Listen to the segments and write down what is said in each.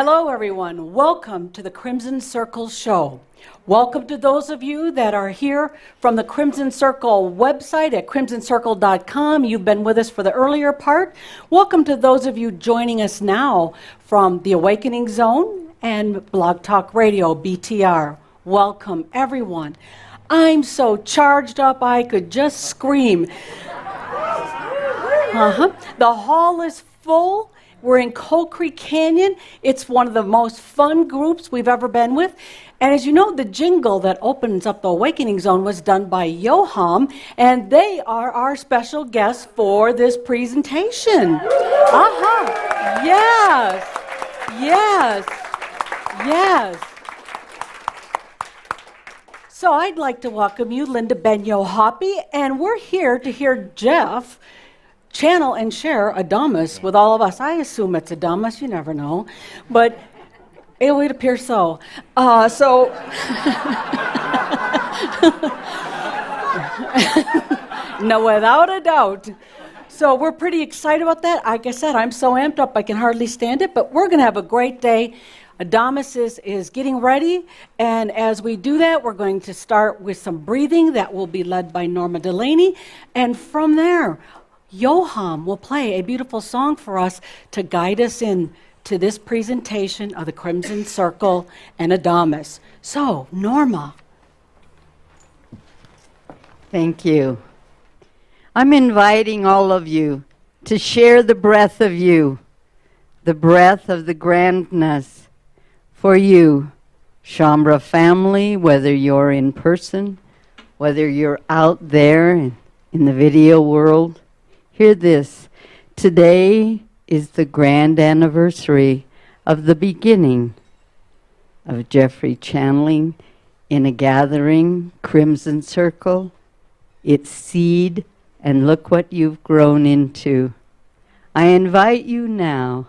Hello, everyone. Welcome to the Crimson Circle Show. Welcome to those of you that are here from the Crimson Circle website at crimsoncircle.com. You've been with us for the earlier part. Welcome to those of you joining us now from the Awakening Zone and Blog Talk Radio, BTR. Welcome, everyone. I'm so charged up I could just scream. The hall is full. We're in Coal Creek Canyon. It's one of the most fun groups we've ever been with. And as you know, the jingle that opens up the Awakening Zone was done by Yoham, and they are our special guests for this presentation. Yes. So I'd like to welcome you, Linda Ben-Yohapi, and we're here to hear Jeff channel and share Adamus with all of us. I assume it's Adamus, you never know, but it would appear so. No, without a doubt. So we're pretty excited about that. Like I said, I'm so amped up I can hardly stand it, but we're going to have a great day. Adamus is getting ready, and as we do that, we're going to start with some breathing that will be led by Norma Delaney, and from there, Yoham will play a beautiful song for us to guide us in to this presentation of the Crimson Circle and Adamus. So, Norma. Thank you. I'm inviting all of you to share the breath of you, the breath of the grandness for you, Shambra family, whether you're in person, whether you're out there in the video world. Hear this. Today is the grand anniversary of the beginning of Jeffrey channeling in a gathering, Crimson Circle, its seed, and look what you've grown into. I invite you now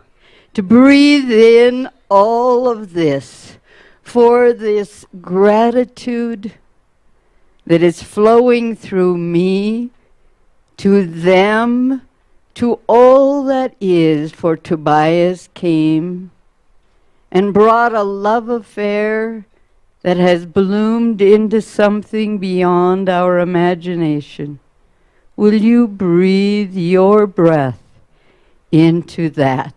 to breathe in all of this for this gratitude that is flowing through me to them, to all that is, for Tobias came and brought a love affair that has bloomed into something beyond our imagination. Will you breathe your breath into that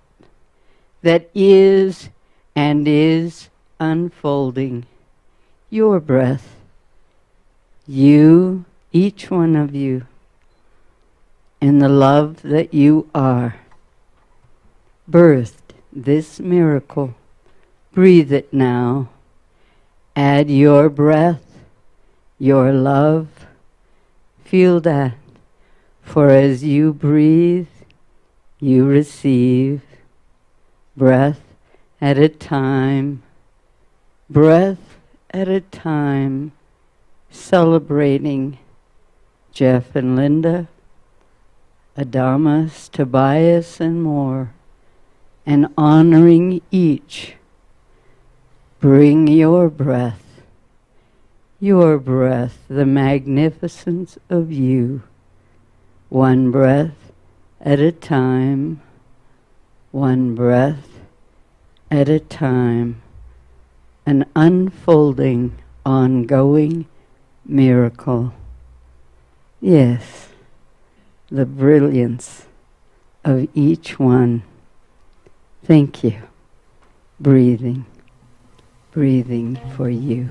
is and is unfolding? Your breath. You, each one of you, and the love that you are, birthed this miracle. Breathe it now. Add your breath, your love. Feel that. For as you breathe, you receive. Breath at a time. Breath at a time. Celebrating Jeff and Linda, Adamus, Tobias, and more, and honoring each. Bring your breath, the magnificence of you, one breath at a time, one breath at a time, an unfolding, ongoing miracle. Yes. The brilliance of each one. Thank you. Breathing for you.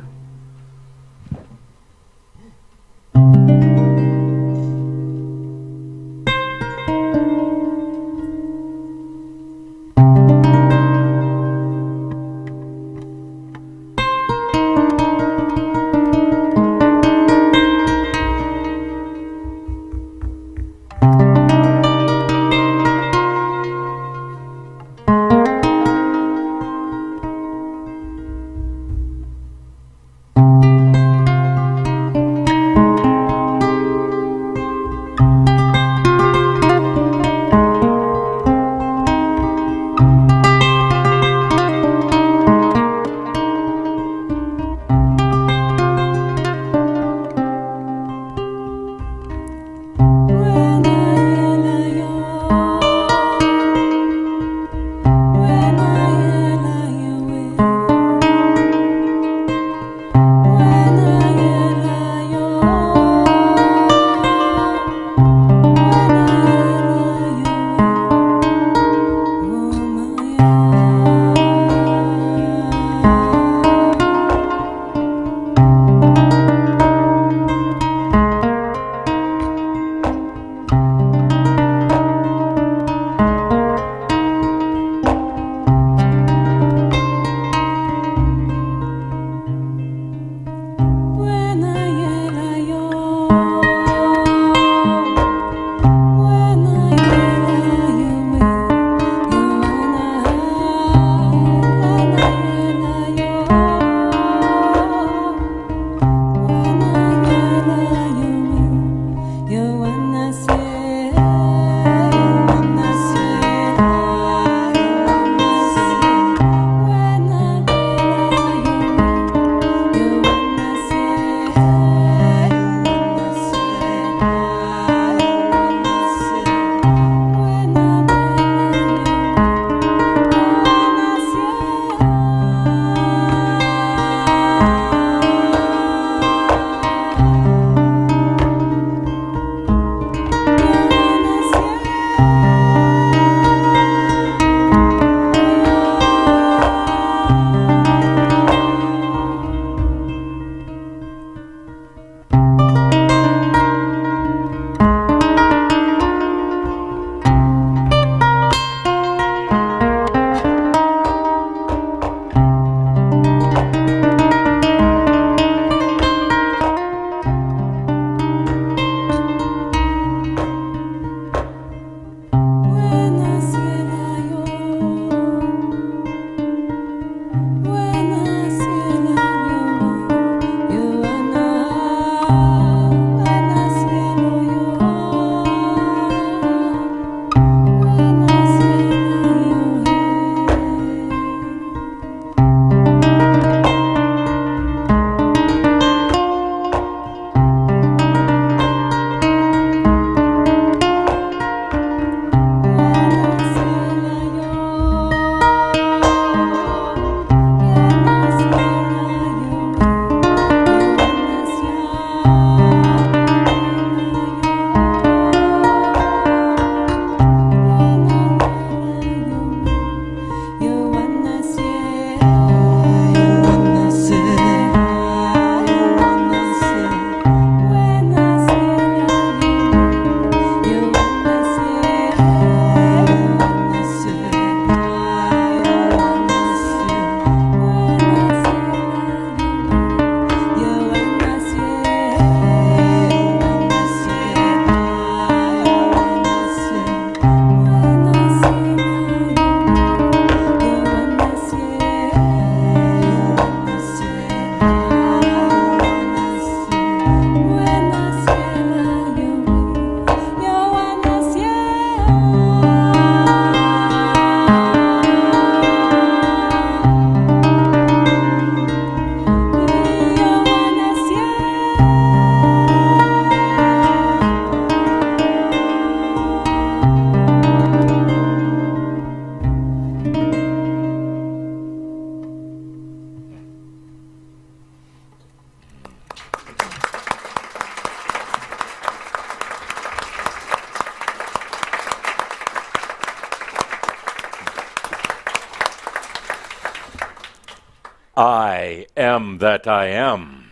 I am that I am,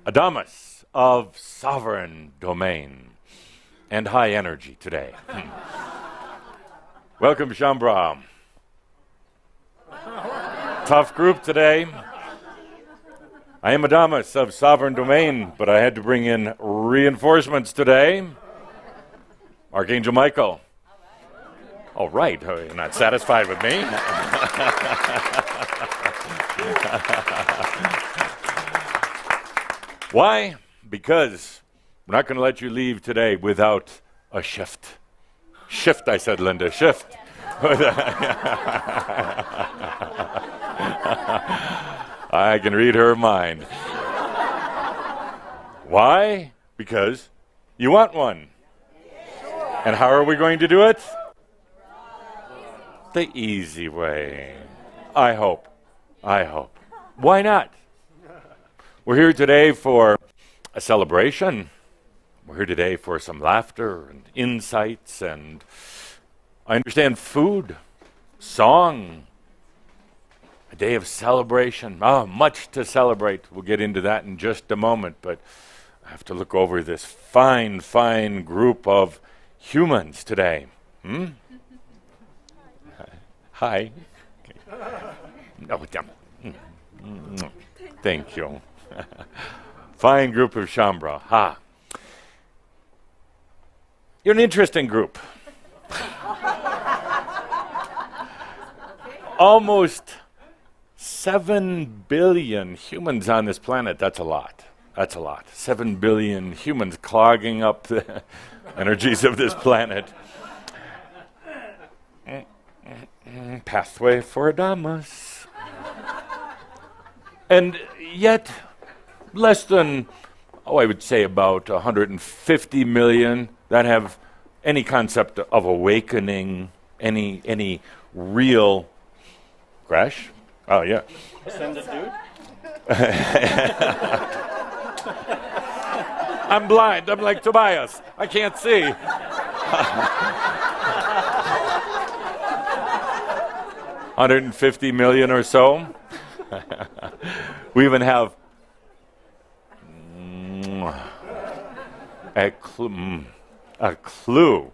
Adamus of sovereign domain and high energy today. Welcome, Shambra. Tough group today. I am Adamus of sovereign domain, but I had to bring in reinforcements today. Archangel Michael. All right, you're not satisfied with me? Why? Because we're not going to let you leave today without a shift. Shift, I said, Linda, shift. I can read her mind. Why? Because you want one. And how are we going to do it? The easy way. I hope. Why not? We're here today for a celebration. We're here today for some laughter and insights and, I understand, food, song, a day of celebration. Much to celebrate. We'll get into that in just a moment, but I have to look over this fine, fine group of humans today. Hi. No, thank you. Fine group of Shambra. Ha. You're an interesting group. Almost 7 billion humans on this planet. That's a lot. 7 billion humans clogging up the energies of this planet. Pathway for Adamus. And yet, less than, I would say about 150 million that have any concept of awakening, any real... Crash? Oh, yeah. Send it, dude. I'm blind. I'm like Tobias. I can't see. 150 million or so. We even have a clue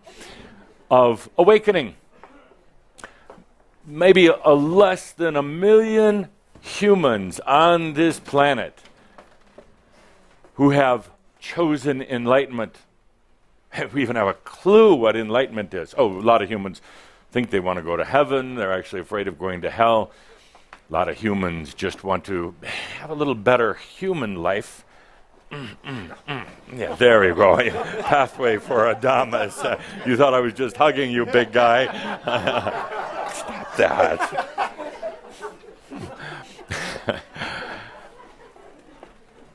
of awakening. Maybe less than 1 million humans on this planet who have chosen enlightenment. We even have a clue what enlightenment is. A lot of humans think they want to go to heaven. They're actually afraid of going to hell. A lot of humans just want to have a little better human life. Yeah, there we go. Pathway for Adamus. You thought I was just hugging you, big guy. Stop that.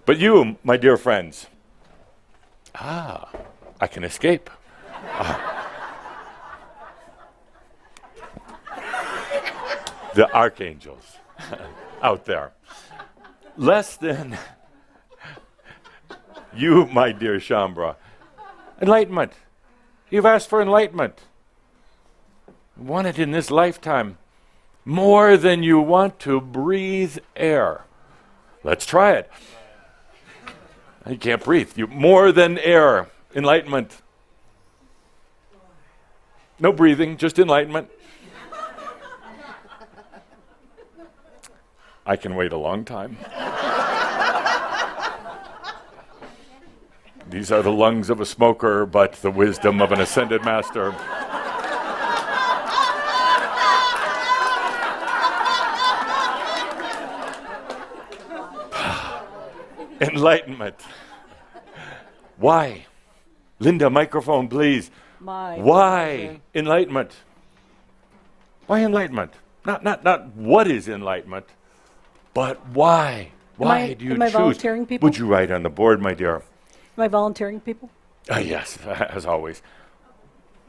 But you, my dear friends, I can escape. The archangels out there. Less than you, my dear Shambra. Enlightenment. You've asked for enlightenment. You want it in this lifetime more than you want to breathe air. Let's try it. You can't breathe. More than air. Enlightenment. No breathing, just enlightenment. I can wait a long time. These are the lungs of a smoker, but the wisdom of an ascended master. Enlightenment. Why? Linda, microphone, please. Why enlightenment? Why enlightenment? Not what is enlightenment, but why? Why do you choose? Am I volunteering people? Would you write on the board, my dear? Am I volunteering people? Yes, as always.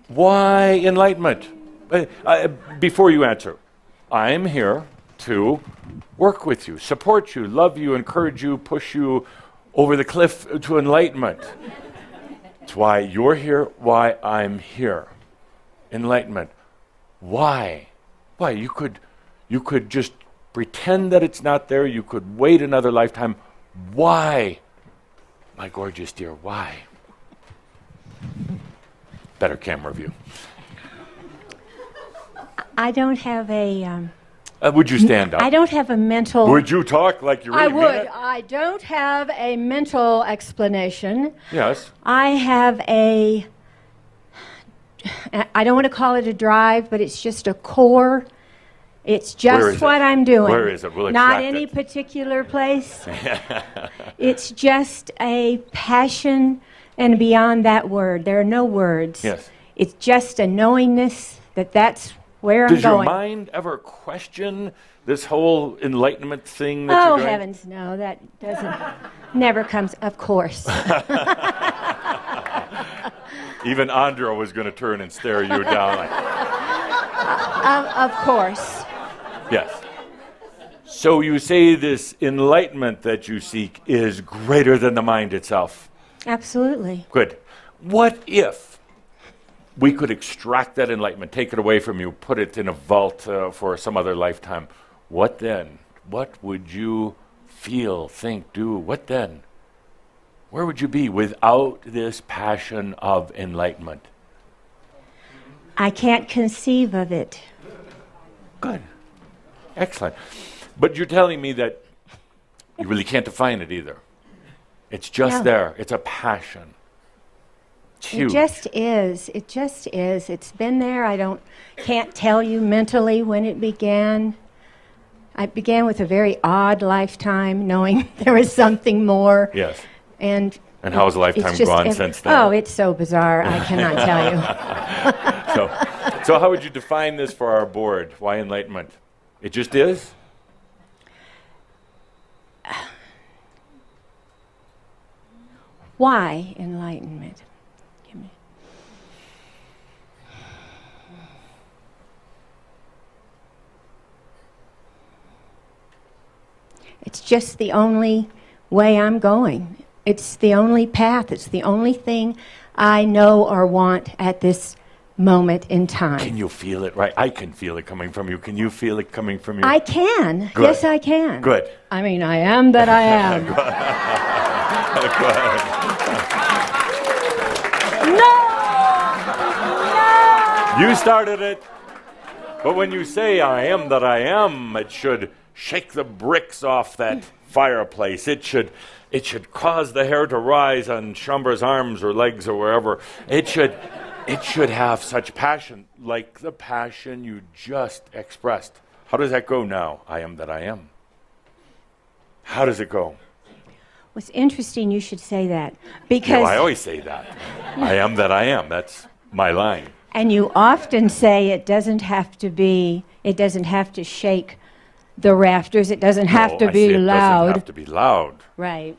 Why enlightenment? Before you answer, I'm here to work with you, support you, love you, encourage you, push you over the cliff to enlightenment. It's why you're here, why I'm here. Enlightenment. Why? You could just Pretend that it's not there. You could wait another lifetime. Why? My gorgeous dear, why? Better camera view. I don't have a. Would you stand up? I don't have a mental. Would you talk like you really I mean would. it? I don't have a mental explanation. Yes. I have a. I don't want to call it a drive, but it's just a core. It's Where just is what it? I'm doing. Where is it? We'll Not extract any it. particular place. It's just a passion, and beyond that word, there are no words. Yes. It's just a knowingness that that's where I'm Does your going. mind ever question this whole enlightenment thing that Oh, you're doing? heavens, no, that doesn't, never comes, of course. Even Andra was going to turn and stare you down. Like, Of course. yes. So you say this enlightenment that you seek is greater than the mind itself. Absolutely. Good. What if we could extract that enlightenment, take it away from you, put it in a vault for some other lifetime? What then? What would you feel, think, do? What then? Where would you be without this passion of enlightenment? I can't conceive of it. Good. Excellent. But you're telling me that you really can't define it either. It's just No. there. It's a passion. It's huge. It just is. It just is. It's been there. Can't tell you mentally when it began. I began with a very odd lifetime, knowing there was something more. Yes. And how's the lifetime it's just gone since then? Oh, it's so bizarre. I cannot tell you. So how would you define this for our board? Why enlightenment? It just is? Why enlightenment? Give me. It's just the only way I'm going. It's the only path. It's the only thing I know or want at this moment in time. Can you feel it? Right. I can feel it coming from you. Can you feel it coming from you? I can. Good. Yes, I can. Good. I mean, I am that I am. You started it. But when you say I am that I am, it should shake the bricks off that fireplace. It should cause the hair to rise on Chamber's arms or legs or wherever. It should have such passion, like the passion you just expressed. How does that go now? I am that I am. How does it go? It's interesting you should say that because I always say that. I am that I am. That's my line. and you often say it doesn't have to shake the rafters. It doesn't have to be It doesn't loud. have to be loud. Right.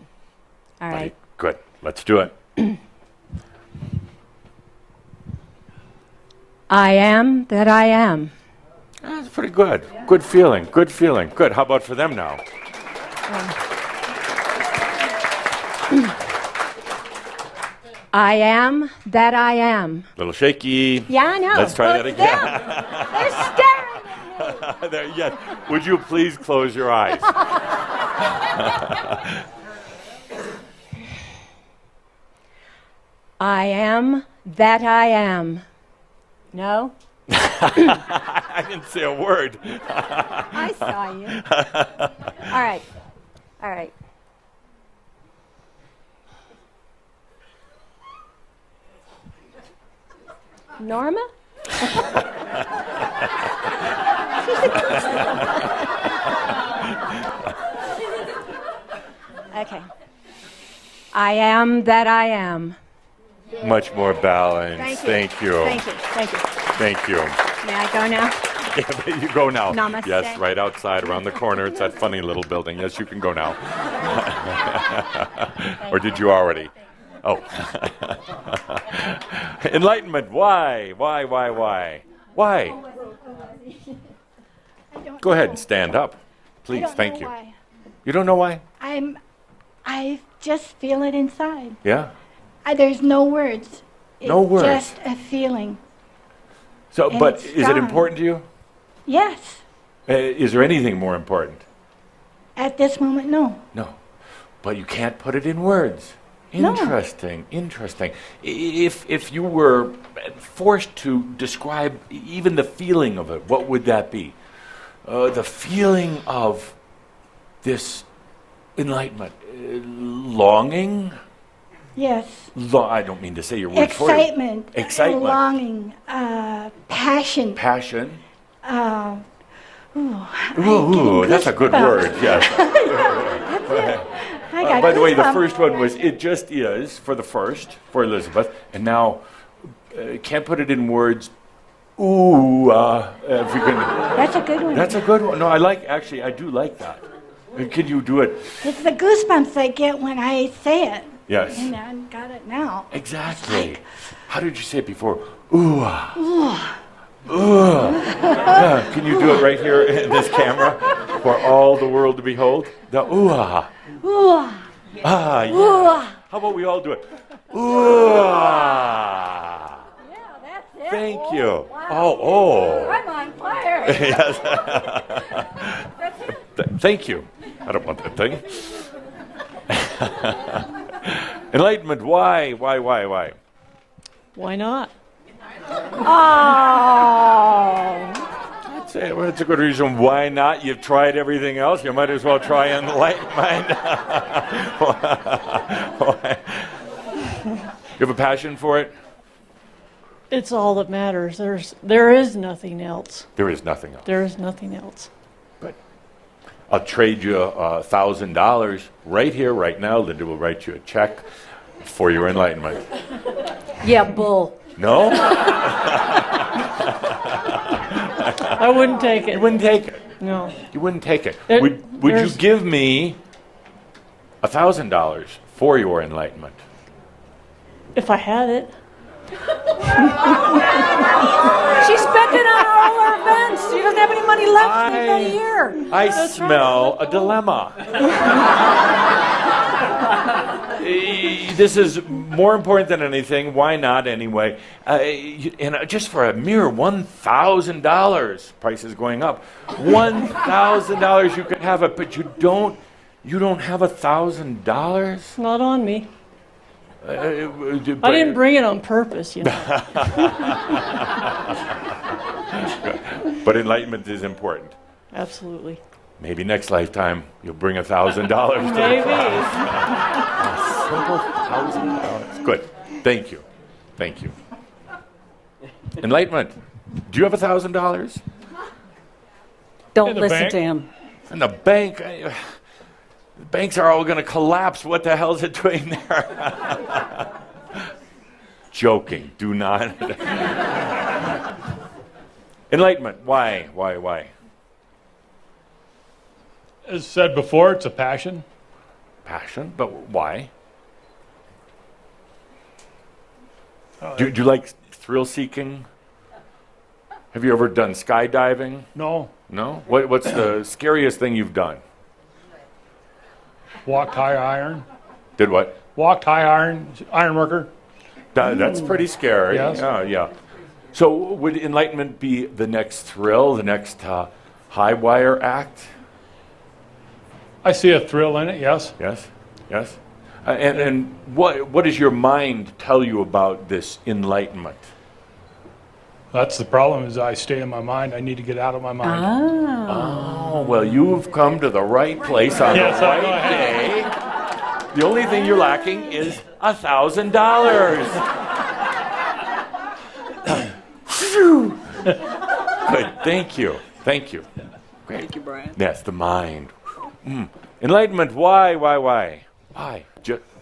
All right. Good. Let's do it. I am that I am. That's pretty good. Good feeling. Good feeling. Good. How about for them now? I am that I am. Little shaky. Yeah, I know. Let's try Well, that it's again. them. They're staring at me. There, yes. Would you please close your eyes? I am that I am. No? I didn't say a word. I saw you. All right. All right. Norma? Okay. I am that I am. Much more balance. Thank you. Thank you. Thank you. Thank you. May I go now? You go now. Namaste. Yes, right outside, around the corner. It's that funny little building. Yes, you can go now. Or did you already? Oh. Enlightenment. Why? Why? Why? Go ahead and stand up. Please. Thank you. Why. You don't know why? I just feel it inside. Yeah? There's no words. No It's words. just a feeling. So, And but it's is it gone. important to you? Yes. Is there anything more important? At this moment, no. No. But you can't put it in words. No. Interesting, interesting. If you were forced to describe even the feeling of it, what would that be? The feeling of this enlightenment. Longing? Yes. I don't mean to say your words for you. Excitement. Excitement. Longing. Passion. Passion. Ooh, That's a good word, yes. I got By the way, the goosebumps. first one was "it just is" for the first, for Elizabeth, and now can't put it in words. Ooh, if you can. That's a good one. That's a good one. No, I do like that. Can you do it? It's the goosebumps I get when I say it. Yes. And I got it now. Exactly. How did you say it before? Ooh. Ooh. Yeah, can you do it right here in this camera for all the world to behold? The ooh. Ooh. Ah, yeah. Ooh. How about we all do it? Ooh. Yeah, that's it. Thank you. Oh. I'm on fire. Yes. That's it. Thank you. I don't want that thing. Enlightenment. Why? Why not? Oh. I'd say that's a good reason. Why not? You've tried everything else. You might as well try enlightenment. You have a passion for it? It's all that matters. There is nothing else. There is nothing else. There is nothing else. But I'll trade you $1,000 right here, right now. Linda will write you a check for your enlightenment. Yeah, bull. No? I wouldn't take You it. wouldn't take it. No. You wouldn't take it. There- Would you there's- give me $1,000 for your enlightenment? If I had it. She spent it on all our events. She doesn't have any money left in a year. I smell a dilemma. This is more important than anything. Why not anyway? Just for a mere $1,000, price is going up. $1,000 you could have it, but you don't have $1,000. Not on me. I didn't bring it on purpose, you know. But enlightenment is important. Absolutely. Maybe next lifetime you'll bring $1,000 to the Maybe. simple $1,000. Good. Thank you. Thank you. Enlightenment. Do you have $1,000? Don't In the listen bank. to him. In the bank. The banks are all going to collapse. What the hell is it doing there? Joking. Do not. Enlightenment. Why? As said before, it's a passion. Passion, but why? Do you like thrill seeking? Have you ever done skydiving? No, No? What's the scariest thing you've done? walked high iron. Did what? Walked high iron worker. That's pretty scary. Yes. Yeah. So would enlightenment be the next thrill, the next high wire act? I see a thrill in it, yes. Yes. And what does your mind tell you about this enlightenment? That's the problem is I stay in my mind. I need to get out of my mind. Oh, well, you've come to the right place on Yes, the I know I right have. day. The only thing you're lacking is $1,000. Good. Thank you. Great. Thank you, Brian. Yes, the mind. Enlightenment. Why?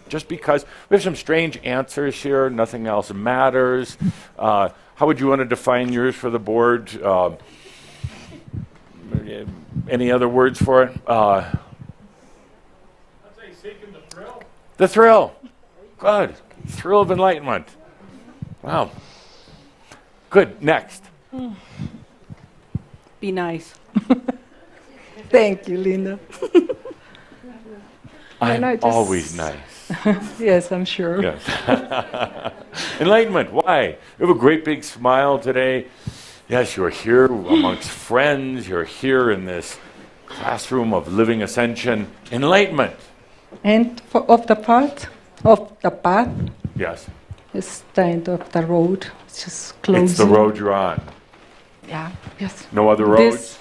Just because we have some strange answers here. Nothing else matters. How would you want to define yours for the board? Any other words for it? I'd say seeking the thrill. The thrill. Good. Thrill of enlightenment. Wow. Good. Next. Be nice. Thank you, Linda. I'm I just- always nice. Yes, I'm sure. Yes. Enlightenment. Why? You have a great big smile today. Yes, you're here amongst friends. You're here in this classroom of living ascension, enlightenment. And of the path, Yes, is the end of the road. It's just closing. it's the road you're on. Yeah, yes. No other roads?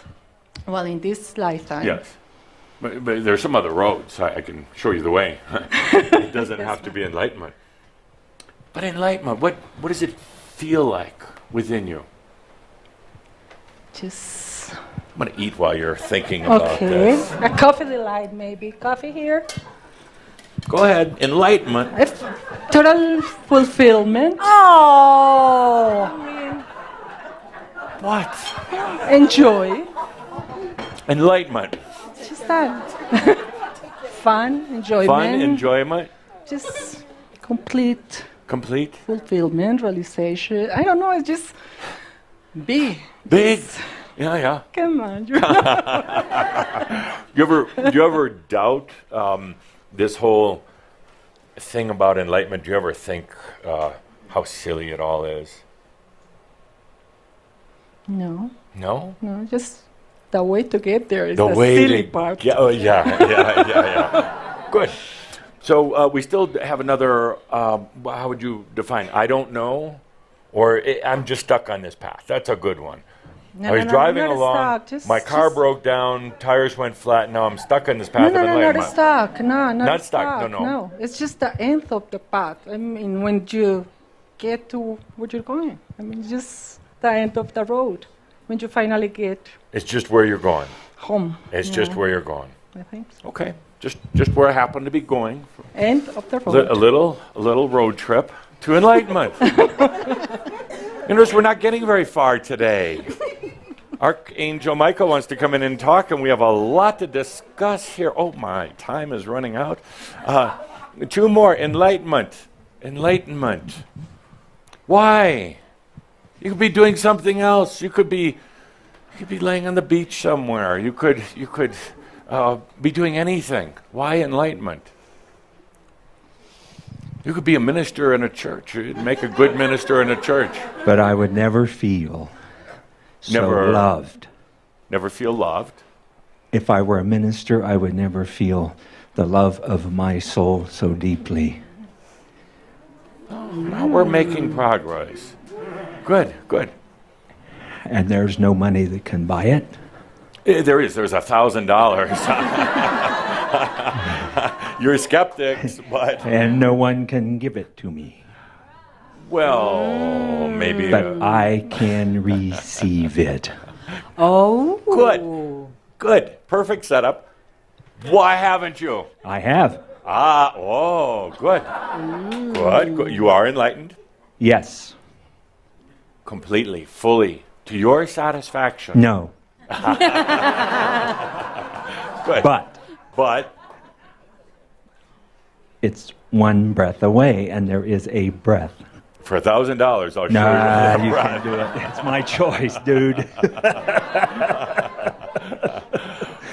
Well, in this lifetime. Yes. But there's some other roads. I can show you the way. It doesn't have to be enlightenment. But enlightenment, what does it feel like within you? Just, I'm going to eat while you're thinking about okay. this. A coffee delight, maybe. Coffee here. Go ahead. Enlightenment. Total fulfillment. Oh! What? Enjoy. Enlightenment. Just that. Fun, enjoyment. Fun, enjoyment. Just complete Complete. fulfillment, realization. I don't know, it's just big. Big. Yeah. Come on. Do you ever doubt this whole thing about enlightenment? Do you ever think how silly it all is? No, No? just the way to get there is The the way silly to part. yeah. Good. So we still have another, how would you define? I don't know, or I'm just stuck on this path. That's a good one. No, I was no, driving not along, stuck, my car broke down, tires went flat, now I'm stuck on this path No, of not enlightenment. stuck. No, Not stuck, no. No, it's just the end of the path. I mean, when you get to where you're going. I mean, just the end of the road. When you finally get It's just where you're going. home. It's just where you're going. I think so. Okay, just where I happen to be going. End of the road. A little road trip to enlightenment. Notice we're not getting very far today. Archangel Michael wants to come in and talk, and we have a lot to discuss here. Oh my, time is running out. Two more, enlightenment. Enlightenment. Why? You could be doing something else. You could be laying on the beach somewhere. You could be doing anything. Why enlightenment? You could be a minister in a church. You'd make a good minister in a church. But I would never feel so loved. Never feel loved. If I were a minister, I would never feel the love of my soul so deeply. Now we're making progress. Good. And there's no money that can buy it. There's $1,000. You're skeptics, but And no one can give it to me. well, maybe. But I can receive it. Oh. Good. Perfect setup. Why haven't you? I have. Good. Good. You are enlightened Yes. completely, fully, to your satisfaction. No. Good. But It's one breath away, and there is a breath. for $1,000, I'll show Nah, you. you can't do it. It's my choice, dude.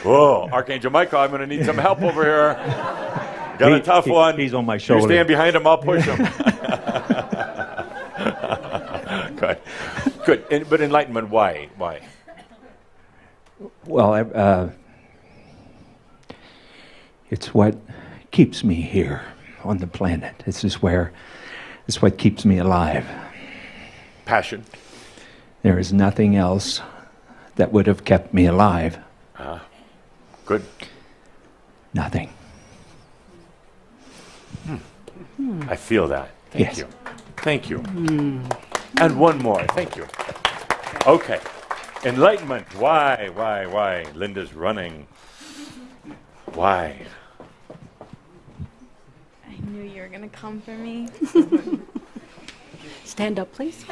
Whoa, Archangel Michael, I'm going to need some help over here. Got a tough one. He's on my You shoulder. stand behind him, I'll push him. Good. But enlightenment, why? Well, it's what keeps me here on the planet. It's what keeps me alive. Passion. There is nothing else that would have kept me alive. Good. Nothing. I feel that. Yes. Thank you. And one more. Thank you. Okay. Enlightenment. Why? Linda's running. Why? I knew you were going to come for me. Stand up, please.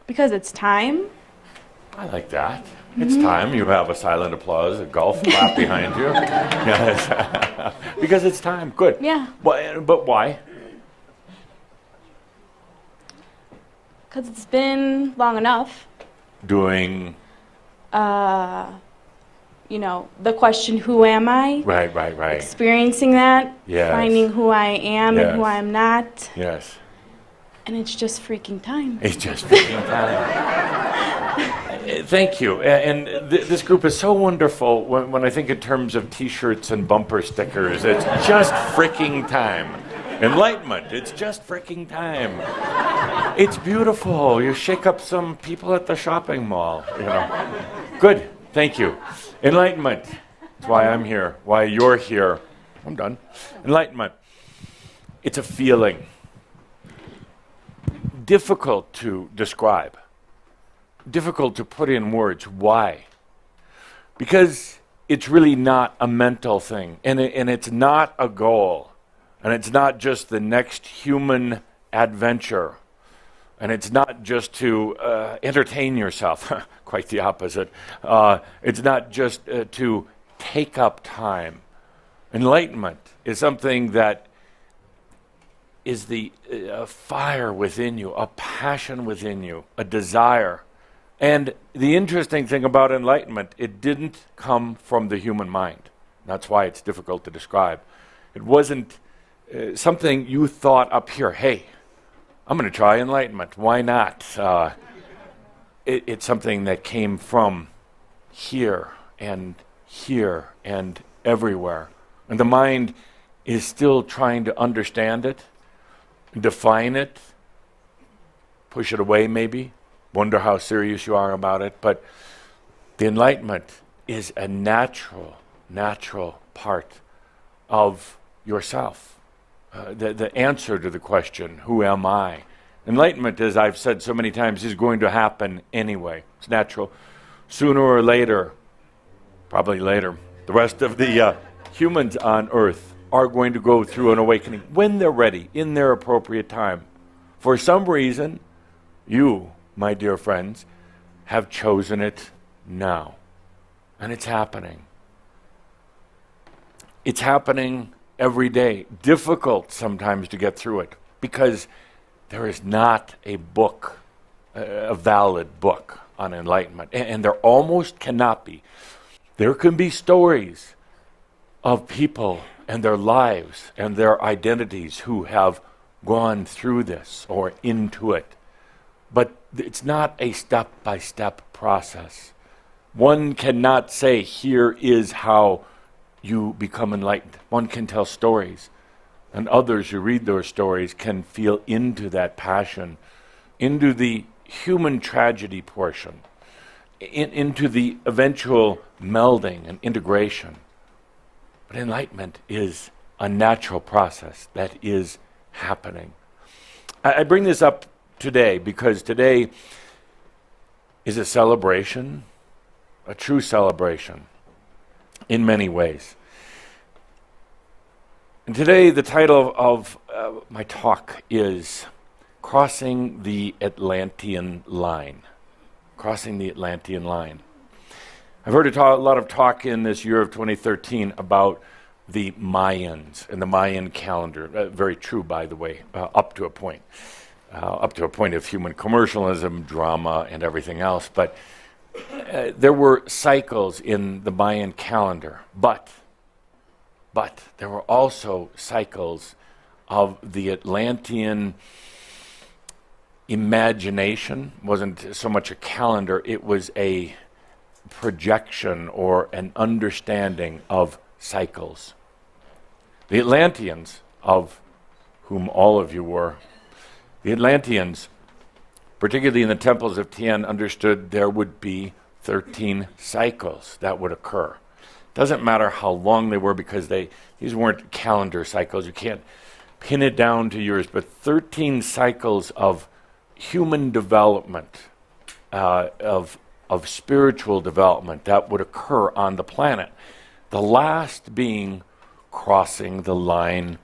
Because it's time. I like that. It's time. You have a silent applause, a golf clap behind you. Yes. Because it's time. Good. Yeah. But why? Because it's been long enough. Doing. the question, who am I? Right. Experiencing that, Yes. finding who I am and who Yes. I'm not. Yes. And it's just freaking time. It's just freaking time. Thank you. And this group is so wonderful when I think in terms of T-shirts and bumper stickers. It's just freaking time. Enlightenment, it's just freaking time. It's beautiful. You shake up some people at the shopping mall, Good, thank you. Enlightenment, that's why I'm here, why you're here. I'm done. Enlightenment, it's a feeling. Difficult to describe. Difficult to put in words. Why? Because it's really not a mental thing, and it's not a goal, and it's not just the next human adventure, and it's not just to entertain yourself. Quite the opposite. It's not just to take up time. Enlightenment is something that is the fire within you, a passion within you, a desire. And the interesting thing about enlightenment, it didn't come from the human mind. That's why it's difficult to describe. It wasn't something you thought up here, hey, I'm going to try enlightenment. Why not? It's something that came from here and everywhere. And the mind is still trying to understand it, define it, push it away maybe, wonder how serious you are about it. But the enlightenment is a natural part of yourself. The answer to the question, who am I? Enlightenment, as I've said so many times, is going to happen anyway. It's natural. Sooner or later, probably later, the rest of the humans on Earth are going to go through an awakening when they're ready, in their appropriate time. For some reason, you, my dear friends, have chosen it now. And it's happening. It's happening every day. Difficult sometimes to get through it because there is not a book, a valid book on enlightenment. And there almost cannot be. There can be stories of people and their lives and their identities who have gone through this or into it. But it's not a step-by-step process. One cannot say, here is how you become enlightened. One can tell stories, and others who read those stories can feel into that passion, into the human tragedy portion, into the eventual melding and integration. But enlightenment is a natural process that is happening. I bring this up today because today is a celebration, a true celebration in many ways. And today the title of my talk is Crossing the Atlantean Line. Crossing the Atlantean Line. I've heard a lot of talk in this year of 2013 about the Mayans and the Mayan calendar. Very true, by the way, up to a point. Up to a point of human commercialism, drama, and everything else. But there were cycles in the Mayan calendar. But there were also cycles of the Atlantean imagination. It wasn't so much a calendar, it was a projection or an understanding of cycles. The Atlanteans, of whom all of you were, the Atlanteans, particularly in the temples of Tian, understood there would be 13 cycles that would occur. Doesn't matter how long they were because these weren't calendar cycles. You can't pin it down to yours, but 13 cycles of human development, of spiritual development that would occur on the planet. The last being crossing the line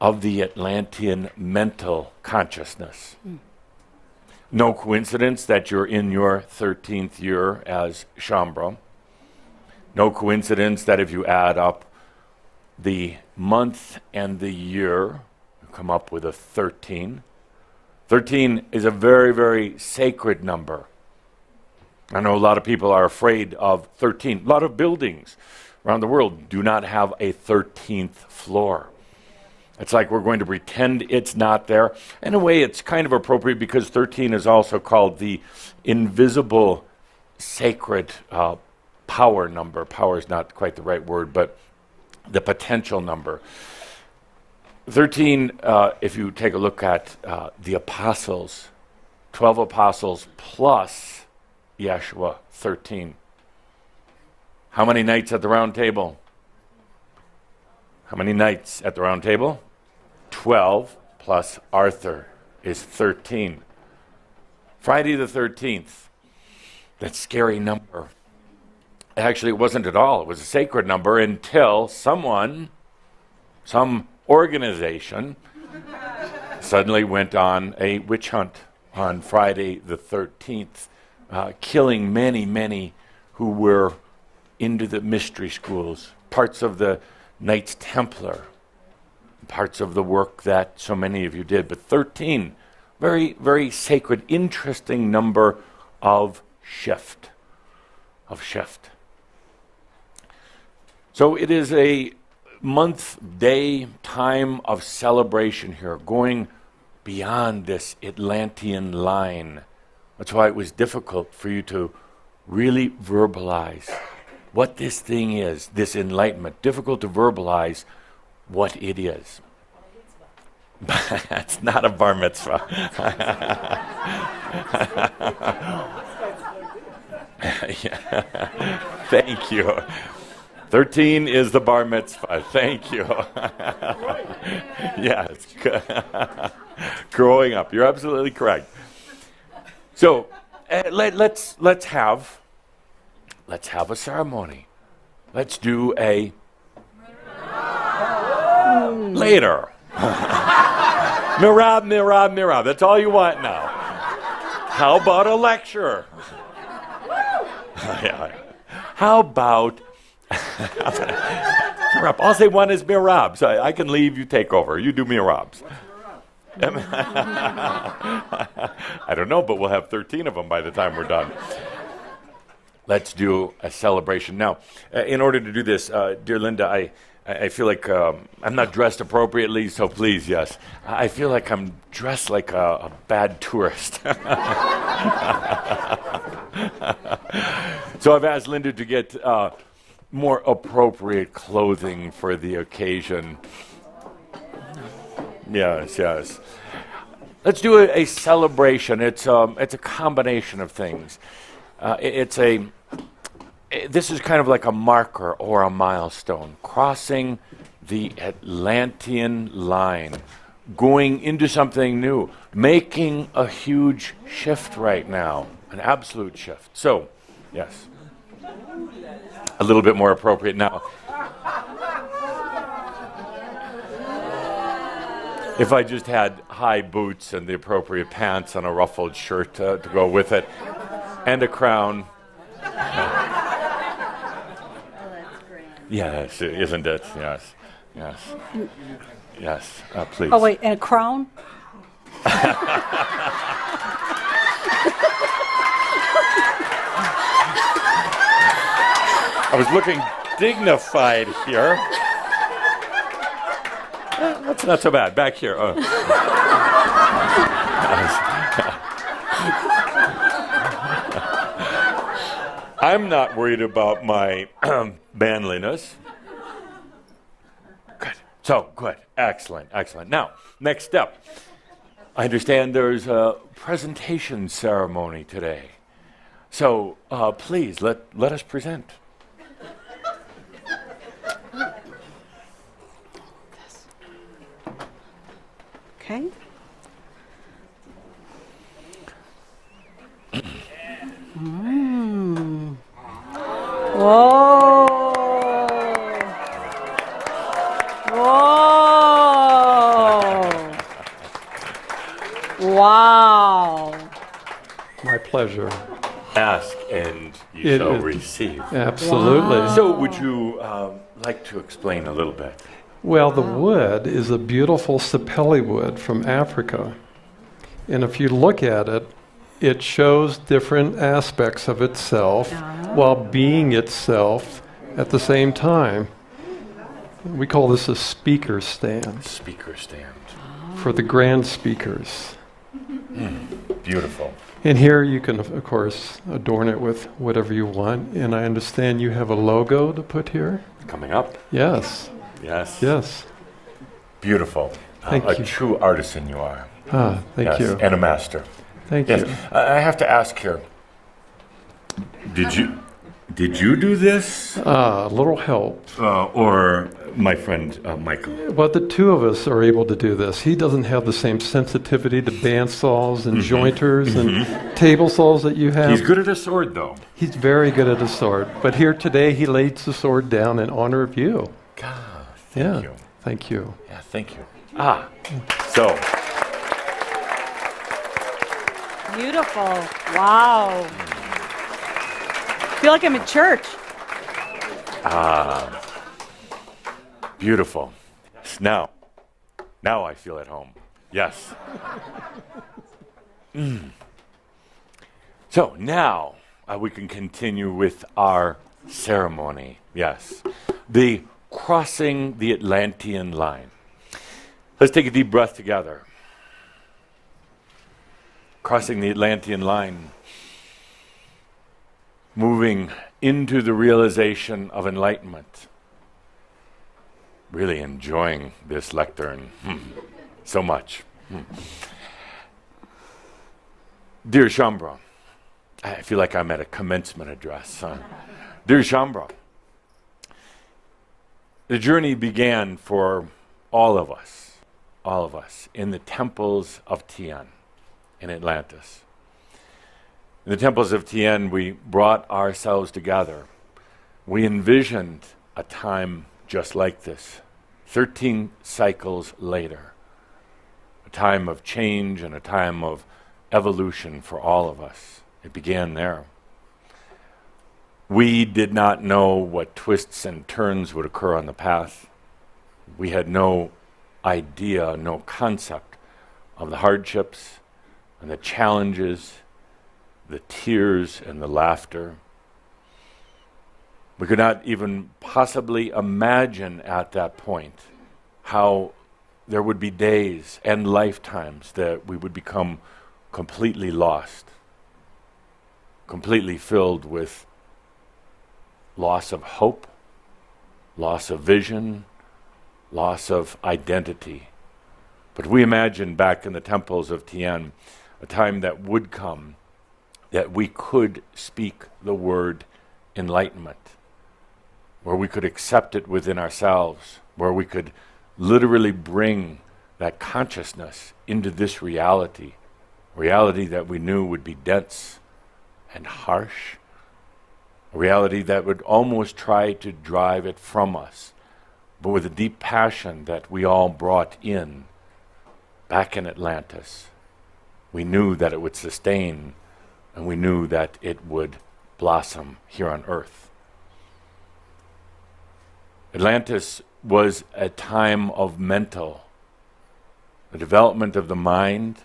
of the Atlantean mental consciousness. No coincidence that you're in your 13th year as Shambhala. No coincidence that if you add up the month and the year, you come up with a 13. 13 is a very, very sacred number. I know a lot of people are afraid of 13. A lot of buildings around the world do not have a 13th floor. It's like we're going to pretend it's not there. In a way, it's kind of appropriate because 13 is also called the invisible sacred power number. Power is not quite the right word, but the potential number. 13, if you take a look at the apostles, 12 apostles plus Yeshua, 13. How many knights at the round table? How many knights at the round table? 12 plus Arthur is 13. Friday the 13th, that scary number. Actually, it wasn't at all. It was a sacred number until some organization suddenly went on a witch hunt on Friday the 13th, killing many, many who were into the mystery schools, parts of the Knights Templar, parts of the work that so many of you did. But 13, very, very sacred, interesting number of shift. So it is a month, day, time of celebration here, going beyond this Atlantean line. That's why it was difficult for you to really verbalize what this thing is, this enlightenment. Difficult to verbalize what it is. It's not a bar mitzvah. Yeah. Thank you. 13 is the bar mitzvah. Thank you. Yes. Growing up. You're absolutely correct. So let's have a ceremony. Let's do a later. Mirab. That's all you want now. How about a lecture? Yeah. How about Mirab? All they want is Mirab. So I can leave, you take over. You do Mirabs. I don't know, but we'll have 13 of them by the time we're done. Let's do a celebration. Now, in order to do this, dear Linda, I feel like I'm not dressed appropriately, so please, yes. I feel like I'm dressed like a bad tourist. So I've asked Linda to get more appropriate clothing for the occasion. Yes. Let's do a celebration. It's a combination of things. This is kind of like a marker or a milestone, crossing the Atlantean line, going into something new, making a huge shift right now, an absolute shift. So, yes, a little bit more appropriate now. If I just had high boots and the appropriate pants and a ruffled shirt to go with it, and a crown. Yes, isn't it? Yes, please. Oh, wait, and a crown? I was looking dignified here. That's not so bad. Back here. I'm not worried about my manliness. Good. So, good. Excellent. Now, next step. I understand there's a presentation ceremony today. So, please, let us present. Okay. Whoa. Wow. My pleasure. Ask and you shall receive. Absolutely. Wow. So would you like to explain a little bit? Well, the wood is a beautiful sapelli wood from Africa. And if you look at it, it shows different aspects of itself while being itself at the same time. We call this a speaker stand. Speaker stand. For the grand speakers. Beautiful. And here you can, of course, adorn it with whatever you want. And I understand you have a logo to put here? Coming up. Yes. Yes. Yes. Beautiful. Thank a you. true artisan you are. Thank you. And a master. Thank yes. you. I have to ask here. Did you do this? A little help. Or my friend Michael? Well, the two of us are able to do this. He doesn't have the same sensitivity to bandsaws and jointers and table saws that you have. He's good at a sword, though. He's very good at a sword. But here today, he lays the sword down in honor of you. God, thank you. Thank you. Yeah, thank you. So. Beautiful. Wow. I feel like I'm in church. Beautiful. Now I feel at home. Yes. So now we can continue with our ceremony. Yes. The crossing the Atlantean line. Let's take a deep breath together. Crossing the Atlantean line. Moving into the realization of enlightenment. Really enjoying this lectern so much. Dear Shambhala, I feel like I'm at a commencement address. Dear Shambhala, the journey began for all of us, in the temples of Tien in Atlantis. In the temples of Tien, we brought ourselves together. We envisioned a time just like this, 13 cycles later, a time of change and a time of evolution for all of us. It began there. We did not know what twists and turns would occur on the path. We had no idea, no concept of the hardships and the challenges, the tears and the laughter. We could not even possibly imagine at that point how there would be days and lifetimes that we would become completely lost, completely filled with loss of hope, loss of vision, loss of identity. But we imagined back in the temples of Tien a time that would come that we could speak the word enlightenment, where we could accept it within ourselves, where we could literally bring that consciousness into this reality that we knew would be dense and harsh, a reality that would almost try to drive it from us, but with a deep passion that we all brought in back in Atlantis. We knew that it would sustain, and we knew that it would blossom here on Earth. Atlantis was a time of the development of the mind,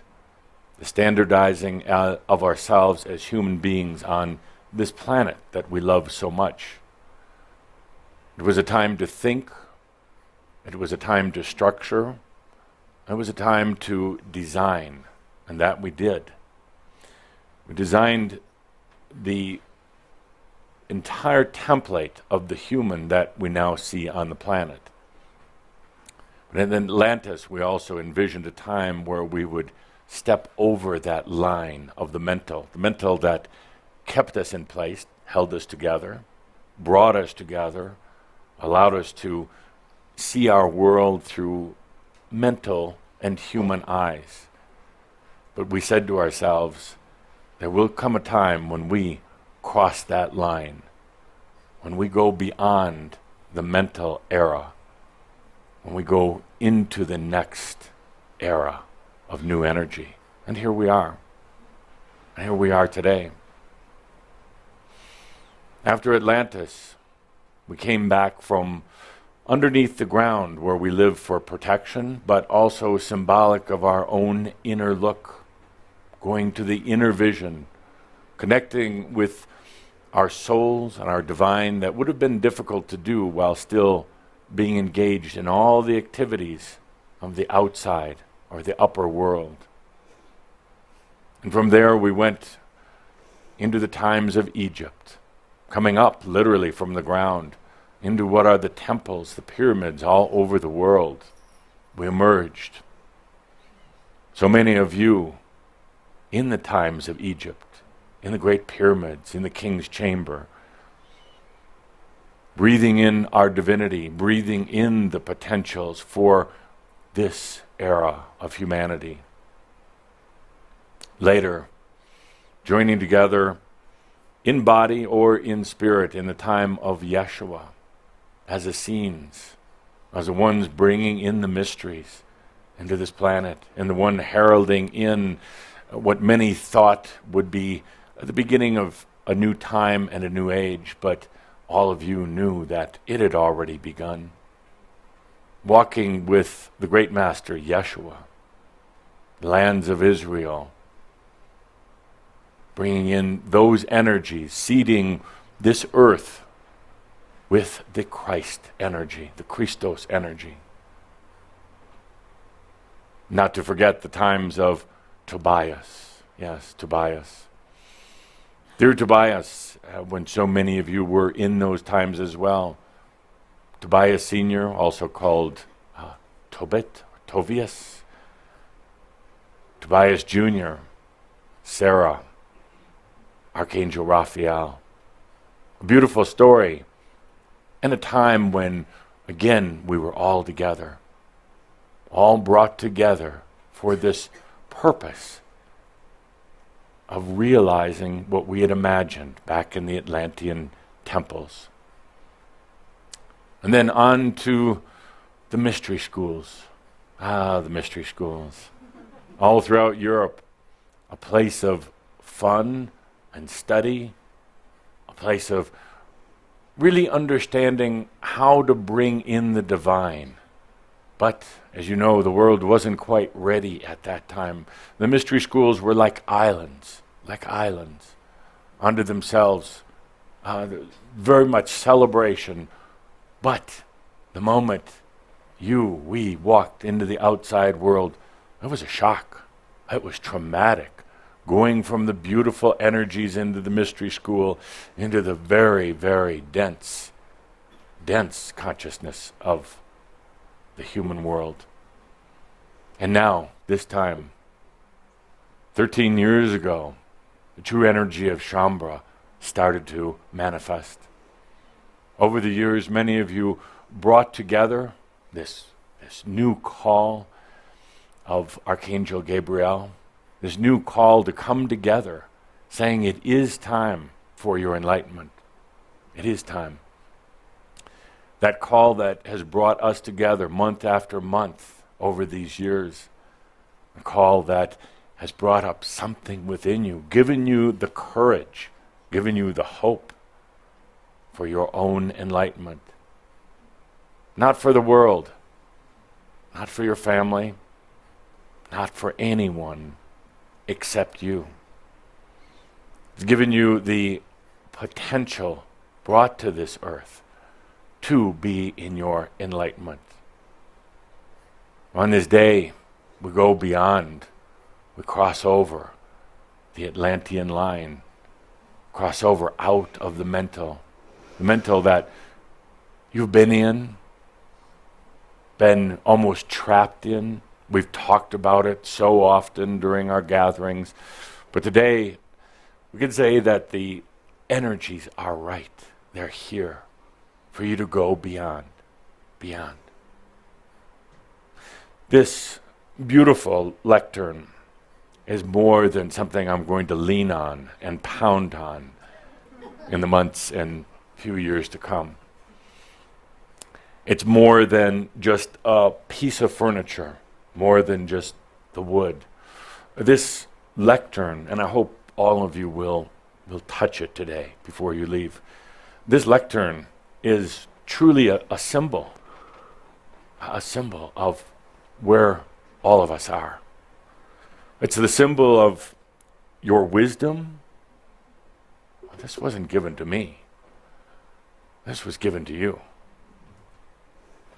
the standardizing of ourselves as human beings on this planet that we love so much. It was a time to think, it was a time to structure, it was a time to design, and that we did. We designed the entire template of the human that we now see on the planet. But in Atlantis, we also envisioned a time where we would step over that line of the mental that kept us in place, held us together, brought us together, allowed us to see our world through mental and human eyes. But we said to ourselves, there will come a time when we cross that line, when we go beyond the mental era, when we go into the next era of new energy. And here we are. And here we are today. After Atlantis, we came back from underneath the ground where we live for protection, but also symbolic of our own inner look, going to the inner vision, connecting with our souls and our divine that would have been difficult to do while still being engaged in all the activities of the outside or the upper world. And from there we went into the times of Egypt, coming up literally from the ground into what are the temples, the pyramids all over the world. We emerged. So many of you in the times of Egypt, in the great pyramids, in the king's chamber, breathing in our divinity, breathing in the potentials for this era of humanity. Later, joining together in body or in spirit in the time of Yeshua as Essenes, as the ones bringing in the mysteries into this planet, and the one heralding in what many thought would be the beginning of a new time and a new age, but all of you knew that it had already begun. Walking with the great master Yeshua, the lands of Israel, bringing in those energies, seeding this earth with the Christ energy, the Christos energy. Not to forget the times of Tobias. Yes, Tobias. Dear Tobias, when so many of you were in those times as well, Tobias Sr., also called Tobit, Tobias, Tobias Jr., Sarah, Archangel Raphael. A beautiful story, and a time when, again, we were all together, all brought together for this purpose of realizing what we had imagined back in the Atlantean temples. And then on to the mystery schools. The mystery schools. All throughout Europe, a place of fun and study, a place of really understanding how to bring in the divine. But, as you know, the world wasn't quite ready at that time. The mystery schools were like islands unto themselves. Very much celebration. But the moment we walked into the outside world, it was a shock. It was traumatic. Going from the beautiful energies into the mystery school into the very, very dense consciousness of the human world. And now, this time, 13 years ago, the true energy of Shambhala started to manifest. Over the years, many of you brought together this new call of Archangel Gabriel, this new call to come together, saying it is time for your enlightenment. It is time. That call that has brought us together month after month over these years, a call that has brought up something within you, given you the courage, given you the hope for your own enlightenment. Not for the world, not for your family, not for anyone except you. It's given you the potential brought to this earth to be in your enlightenment. On this day, we go beyond. We cross over the Atlantean line, cross over out of the mental that you've been in, been almost trapped in. We've talked about it so often during our gatherings, but today we can say that the energies are right. They're here for you to go beyond. This beautiful lectern is more than something I'm going to lean on and pound on in the months and few years to come. It's more than just a piece of furniture, more than just the wood. This lectern, and I hope all of you will touch it today before you leave. This lectern is truly a symbol of where all of us are. It's the symbol of your wisdom, this wasn't given to me. This was given to you.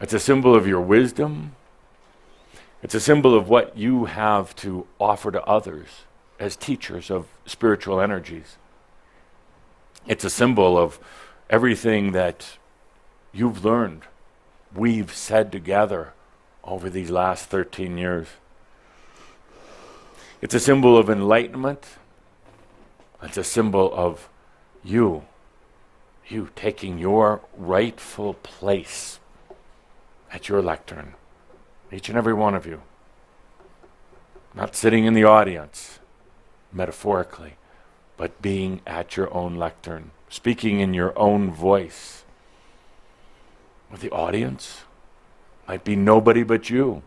It's a symbol of your wisdom. It's a symbol of what you have to offer to others as teachers of spiritual energies. It's a symbol of everything that you've learned, we've said together over these last 13 years. It's a symbol of enlightenment. It's a symbol of you taking your rightful place at your lectern. Each and every one of you. Not sitting in the audience, metaphorically, but being at your own lectern, speaking in your own voice. The audience might be nobody but you,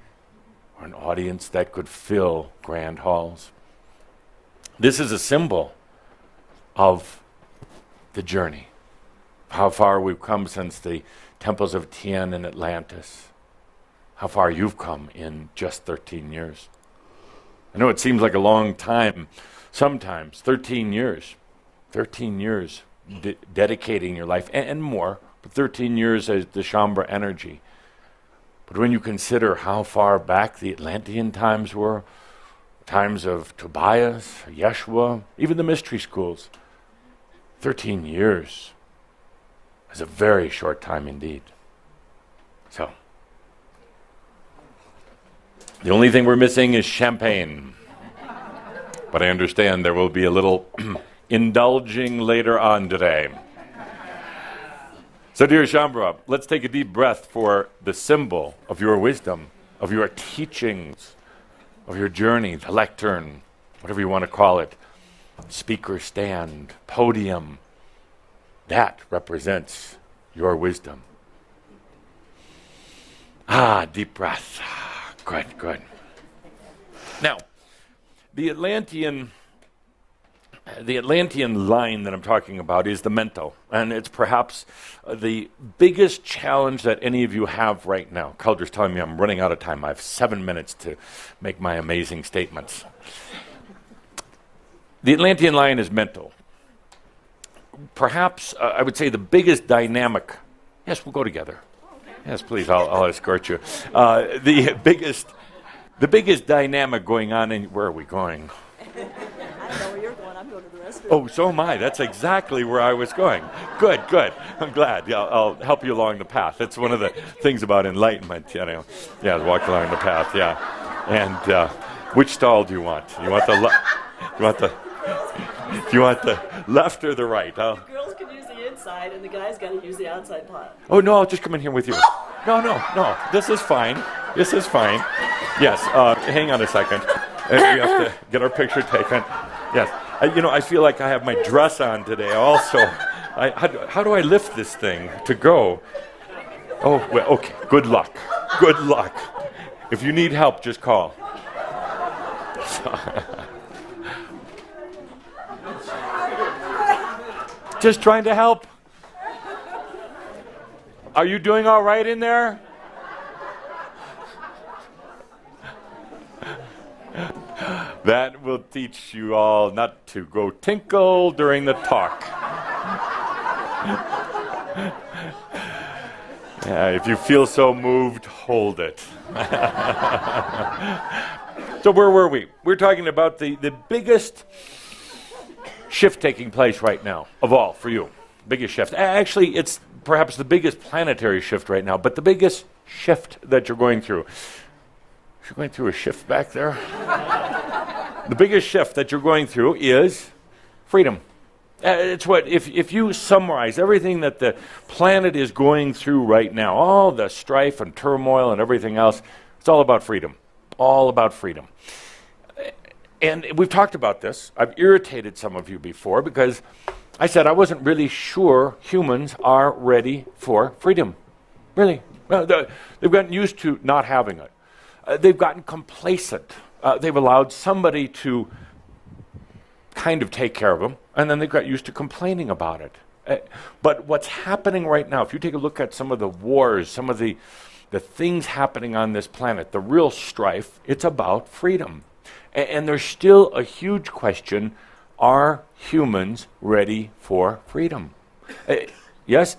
or an audience that could fill grand halls. This is a symbol of the journey, how far we've come since the temples of Tien and Atlantis, how far you've come in just 13 years. I know it seems like a long time, sometimes 13 years dedicating your life, and more, but 13 years as the Shambhala energy. But when you consider how far back the Atlantean times were, times of Tobias, Yeshua, even the mystery schools, 13 years is a very short time indeed. So, the only thing we're missing is champagne. But I understand there will be a little indulging later on today. So dear Shambhala, let's take a deep breath for the symbol of your wisdom, of your teachings, of your journey, the lectern, whatever you want to call it, speaker stand, podium. That represents your wisdom. Deep breath. Good. Now, the Atlantean line that I'm talking about is the mental, and it's perhaps the biggest challenge that any of you have right now. Calder's telling me I'm running out of time. I have 7 minutes to make my amazing statements. The Atlantean line is mental. Perhaps, I would say the biggest dynamic, yes, we'll go together. Yes, please, I'll escort you. The biggest dynamic going on in, where are we going? I know where you're going. I'm going to the restroom. Oh, so am I. That's exactly where I was going. Good. I'm glad. Yeah, I'll help you along the path. That's one of the things about enlightenment, you know. Yeah, walk along the path, yeah. And which stall do you want? You want the left or the right? The girls can use the inside, and the guys got to use the outside pot. Oh, no, I'll just come in here with you. No. This is fine. Yes, hang on a second. We have to get our picture taken. Yes. I feel like I have my dress on today also. How do I lift this thing to go? Oh, well, okay. Good luck. If you need help, just call. Just trying to help. Are you doing all right in there? That will teach you all not to go tinkle during the talk. Yeah, if you feel so moved, hold it. So where were we? We're talking about the biggest shift taking place right now of all for you. Biggest shift. Actually, it's perhaps the biggest planetary shift right now, but the biggest shift that you're going through. You're going through a shift back there? The biggest shift that you're going through is freedom. It's what, if you summarize everything that the planet is going through right now, all the strife and turmoil and everything else, it's all about freedom. All about freedom. And we've talked about this. I've irritated some of you before because I said I wasn't really sure humans are ready for freedom. Really. Well, they've gotten used to not having it. They've gotten complacent. They've allowed somebody to kind of take care of them, and then they've got used to complaining about it. But what's happening right now, if you take a look at some of the wars, some of the things happening on this planet, the real strife, it's about freedom. And there's still a huge question, are humans ready for freedom? Yes,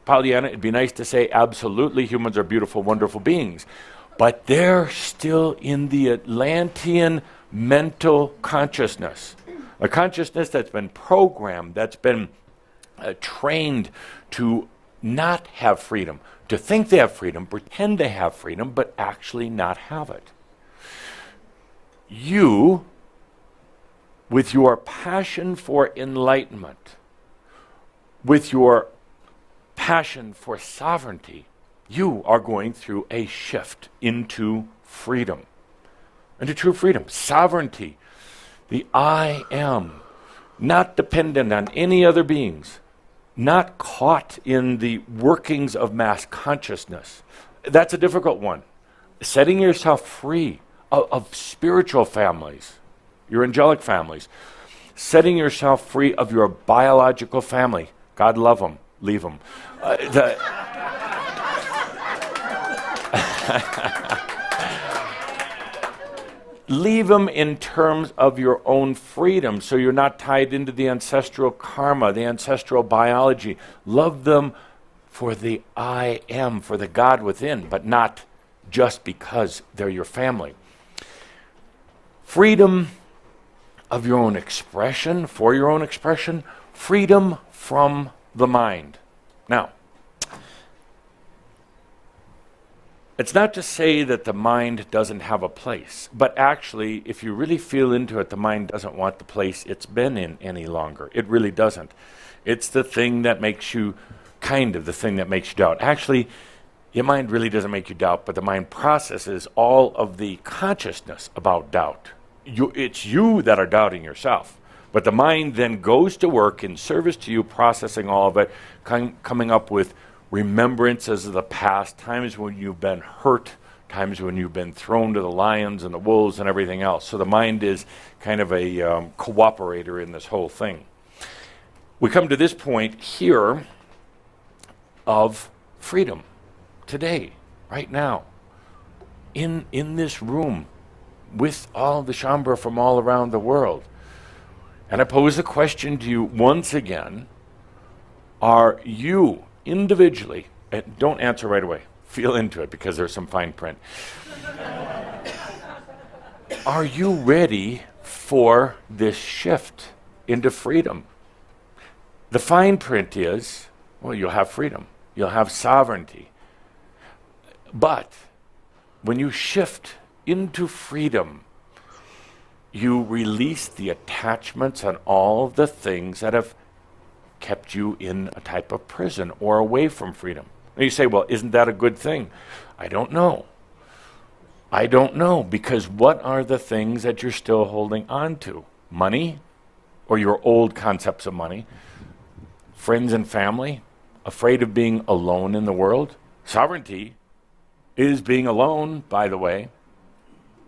Pollyanna, it'd be nice to say absolutely humans are beautiful, wonderful beings. But they're still in the Atlantean mental consciousness. A consciousness that's been programmed, that's been trained to not have freedom, to think they have freedom, pretend they have freedom, but actually not have it. You, with your passion for enlightenment, with your passion for sovereignty, you are going through a shift into freedom, into true freedom, sovereignty, the I am, not dependent on any other beings, not caught in the workings of mass consciousness. That's a difficult one. Setting yourself free of spiritual families, your angelic families, setting yourself free of your biological family. God love them, leave them. Leave them in terms of your own freedom, so you're not tied into the ancestral karma, the ancestral biology. Love them for the I am, for the God within, but not just because they're your family. Freedom of your own expression, for your own expression, freedom from the mind. Now, it's not to say that the mind doesn't have a place, but actually, if you really feel into it, the mind doesn't want the place it's been in any longer. It really doesn't. It's the thing that makes you, kind of the thing that makes you doubt. Actually, your mind really doesn't make you doubt, but the mind processes all of the consciousness about doubt. It's you that are doubting yourself. But the mind then goes to work in service to you, processing all of it, coming up with remembrances of the past, times when you've been hurt, times when you've been thrown to the lions and the wolves and everything else. So the mind is kind of a cooperator in this whole thing. We come to this point here of freedom today, right now, in this room, with all the Shambhala from all around the world. And I pose the question to you once again, are you individually, and don't answer right away, feel into it because there's some fine print. Are you ready for this shift into freedom? The fine print is, well, you'll have freedom, you'll have sovereignty. But when you shift into freedom, you release the attachments and all the things that have kept you in a type of prison or away from freedom. And you say, well, isn't that a good thing? I don't know. I don't know, because what are the things that you're still holding on to? Money, or your old concepts of money? Friends and family? Afraid of being alone in the world? Sovereignty is being alone, by the way.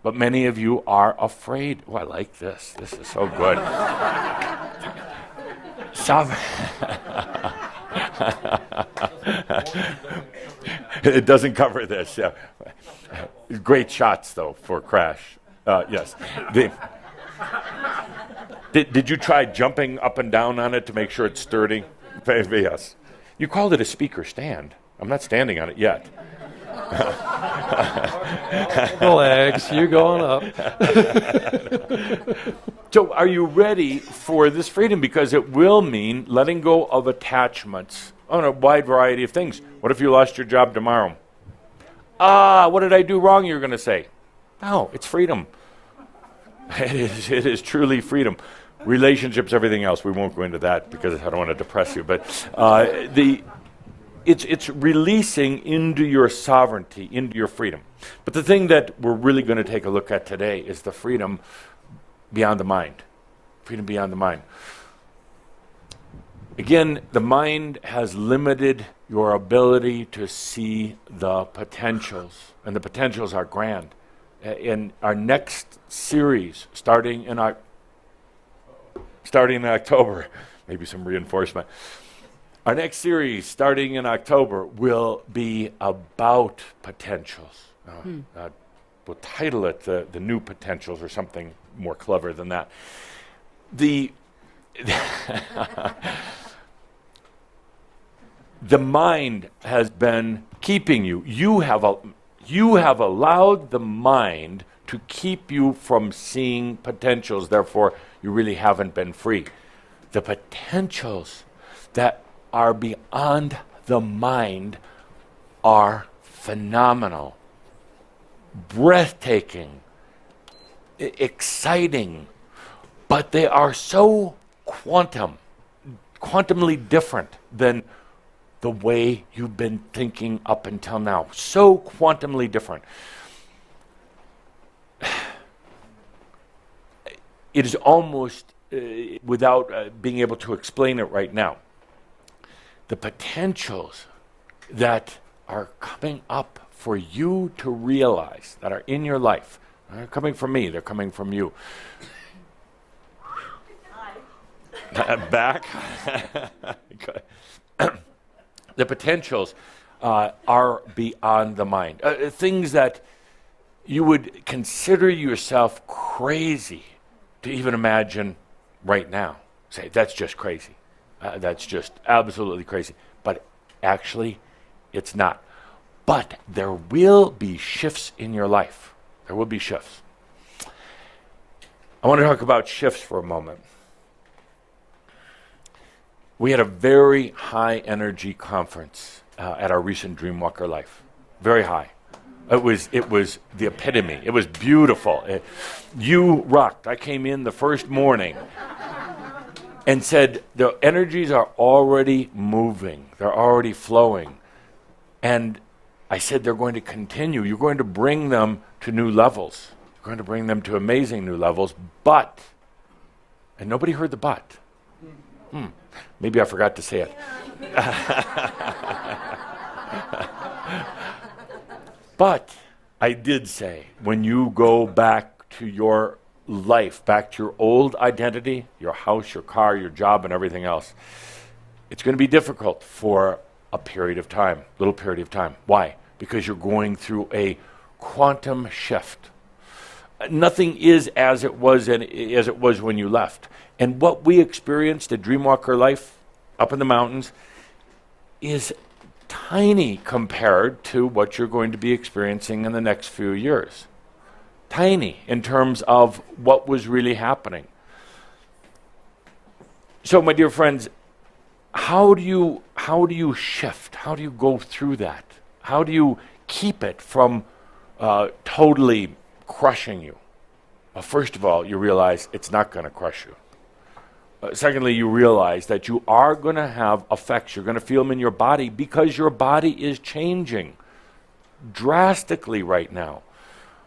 But many of you are afraid. Oh, I like this. This is so good. It doesn't cover this. Yeah. Great shots, though, for Crash. Yes. Did you try jumping up and down on it to make sure it's sturdy? Yes. You called it a speaker stand. I'm not standing on it yet. Relax, you're going up. So are you ready for this freedom? Because it will mean letting go of attachments on a wide variety of things. What if you lost your job tomorrow? What did I do wrong, you're going to say? No, it's freedom. It is truly freedom. Relationships, everything else, we won't go into that because I don't want to depress you. But it's releasing into your sovereignty, into your freedom. But the thing that we're really going to take a look at today is the freedom beyond the mind. Freedom beyond the mind. Again, the mind has limited your ability to see the potentials, and the potentials are grand. In our next series, starting in October, maybe some reinforcement. Our next series, starting in October, will be about potentials. We'll title it the New Potentials or something more clever than that. The the mind has been keeping you. You have allowed the mind to keep you from seeing potentials. Therefore, you really haven't been free. The potentials that are beyond the mind are phenomenal, breathtaking, exciting, but they are so quantumly different than the way you've been thinking up until now. So quantumly different. It is almost, without being able to explain it right now, the potentials that are coming up for you to realize, that are in your life, they're coming from me, they're coming from you. Back. The potentials are beyond the mind. Things that you would consider yourself crazy to even imagine right now. Say, that's just crazy. That's just absolutely crazy. But actually, it's not. But there will be shifts in your life. There will be shifts. I want to talk about shifts for a moment. We had a very high energy conference at our recent Dreamwalker Life. Very high. It was the epitome. It was beautiful. You rocked. I came in the first morning and said the energies are already moving. They're already flowing. And I said they're going to continue. You're going to bring them to new levels. You're going to bring them to amazing new levels. But, and nobody heard the but. Maybe I forgot to say it. But I did say, when you go back to your life, back to your old identity, your house, your car, your job, and everything else, it's going to be difficult for a period of time, little period of time. Why? Because you're going through a quantum shift. Nothing is as it was when you left. And what we experienced at Dreamwalker Life up in the mountains is tiny compared to what you're going to be experiencing in the next few years. Tiny in terms of what was really happening. So, my dear friends, how do you shift? How do you go through that? How do you keep it from totally crushing you? Well, first of all, you realize it's not going to crush you. Secondly, you realize that you are going to have effects. You're going to feel them in your body because your body is changing drastically right now.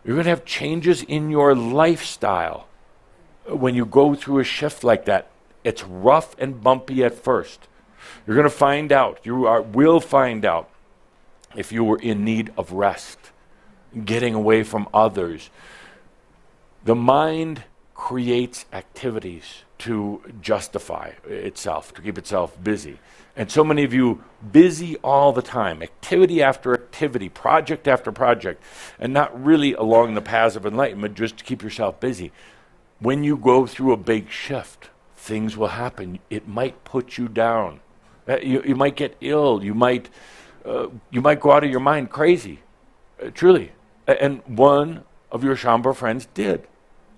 You're going to have changes in your lifestyle. When you go through a shift like that, it's rough and bumpy at first. You're going to find out, will find out if you were in need of rest, getting away from others. The mind creates activities to justify itself, to keep itself busy. And so many of you busy all the time, activity after activity, project after project, and not really along the paths of enlightenment, just to keep yourself busy. When you go through a big shift, things will happen. It might put you down. You might get ill. You might go out of your mind crazy, truly. And one of your Shambhala friends did.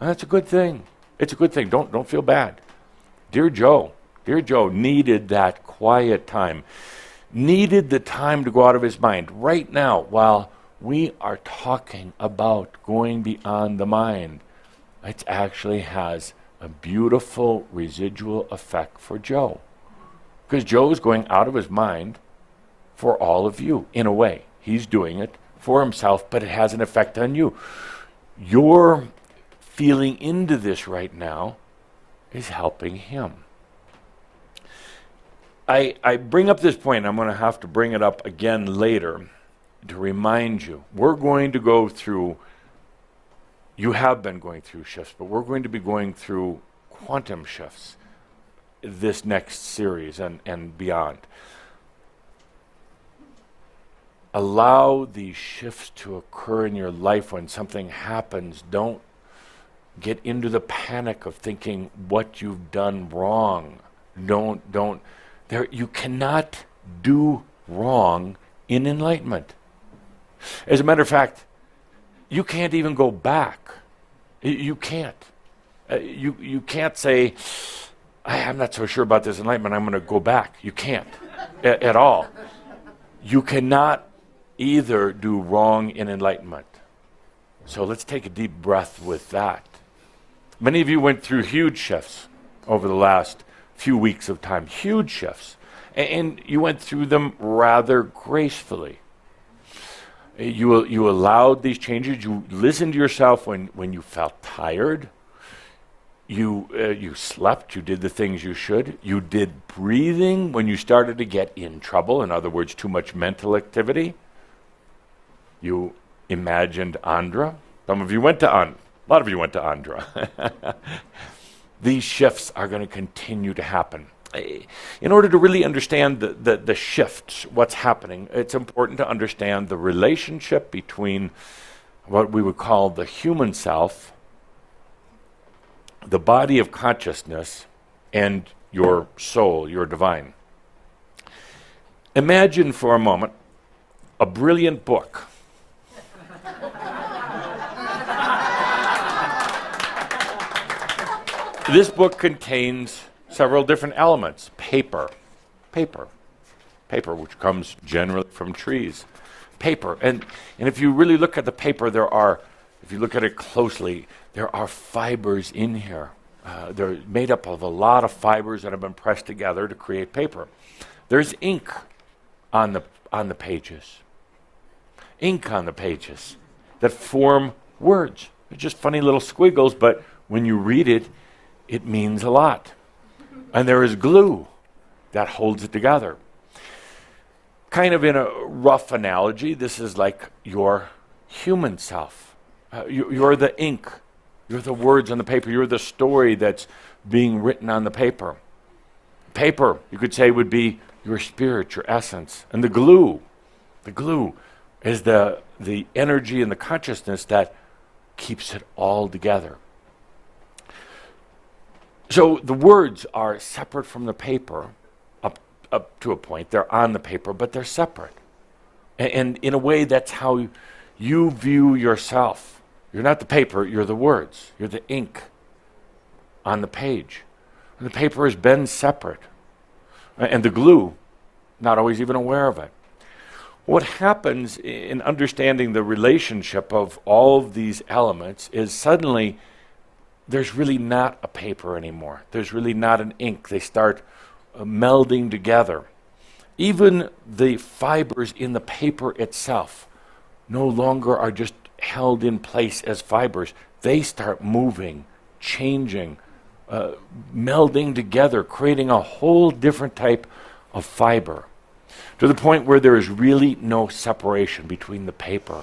And that's a good thing. It's a good thing. Don't feel bad. Dear Joe needed that quiet time, needed the time to go out of his mind. Right now, while we are talking about going beyond the mind, it actually has a beautiful residual effect for Joe. Because Joe is going out of his mind for all of you, in a way. He's doing it for himself, but it has an effect on you. Your feeling into this right now is helping him. I bring up this point, I'm going to have to bring it up again later to remind you. We're going to go through, you have been going through shifts, but we're going to be going through quantum shifts this next series and beyond. Allow these shifts to occur in your life when something happens. Don't get into the panic of thinking what you've done wrong. Don't. You cannot do wrong in enlightenment. As a matter of fact, you can't even go back. You can't. You can't say, I'm not so sure about this enlightenment, I'm going to go back. You can't at all. You cannot either do wrong in enlightenment. So let's take a deep breath with that. Many of you went through huge shifts over the last few weeks of time, huge shifts. And you went through them rather gracefully. You allowed these changes. You listened to yourself when you felt tired. You slept. You did the things you should. You did breathing when you started to get in trouble. In other words, too much mental activity. You imagined Andhra. Some of you went to Andhra. A lot of you went to Andhra. These shifts are going to continue to happen. In order to really understand the shifts, what's happening, it's important to understand the relationship between what we would call the human self, the body of consciousness, and your soul, your divine. Imagine for a moment a brilliant book. This book contains several different elements. Paper, which comes generally from trees. Paper, and if you really look at the paper, if you look at it closely, there are fibers in here. They're made up of a lot of fibers that have been pressed together to create paper. There's ink on the pages. Ink on the pages that form words. They're just funny little squiggles, but when you read it, it means a lot. And there is glue that holds it together. Kind of in a rough analogy, this is like your human self. You're the ink. You're the words on the paper. You're the story that's being written on the paper. Paper, you could say, would be your spirit, your essence. And the glue is the energy and the consciousness that keeps it all together. So the words are separate from the paper up to a point. They're on the paper, but they're separate. And in a way, that's how you view yourself. You're not the paper, you're the words. You're the ink on the page. And the paper has been separate. And the glue, not always even aware of it. What happens in understanding the relationship of all of these elements is suddenly there's really not a paper anymore. There's really not an ink. They start melding together. Even the fibers in the paper itself no longer are just held in place as fibers. They start moving, changing, melding together, creating a whole different type of fiber, to the point where there is really no separation between the paper,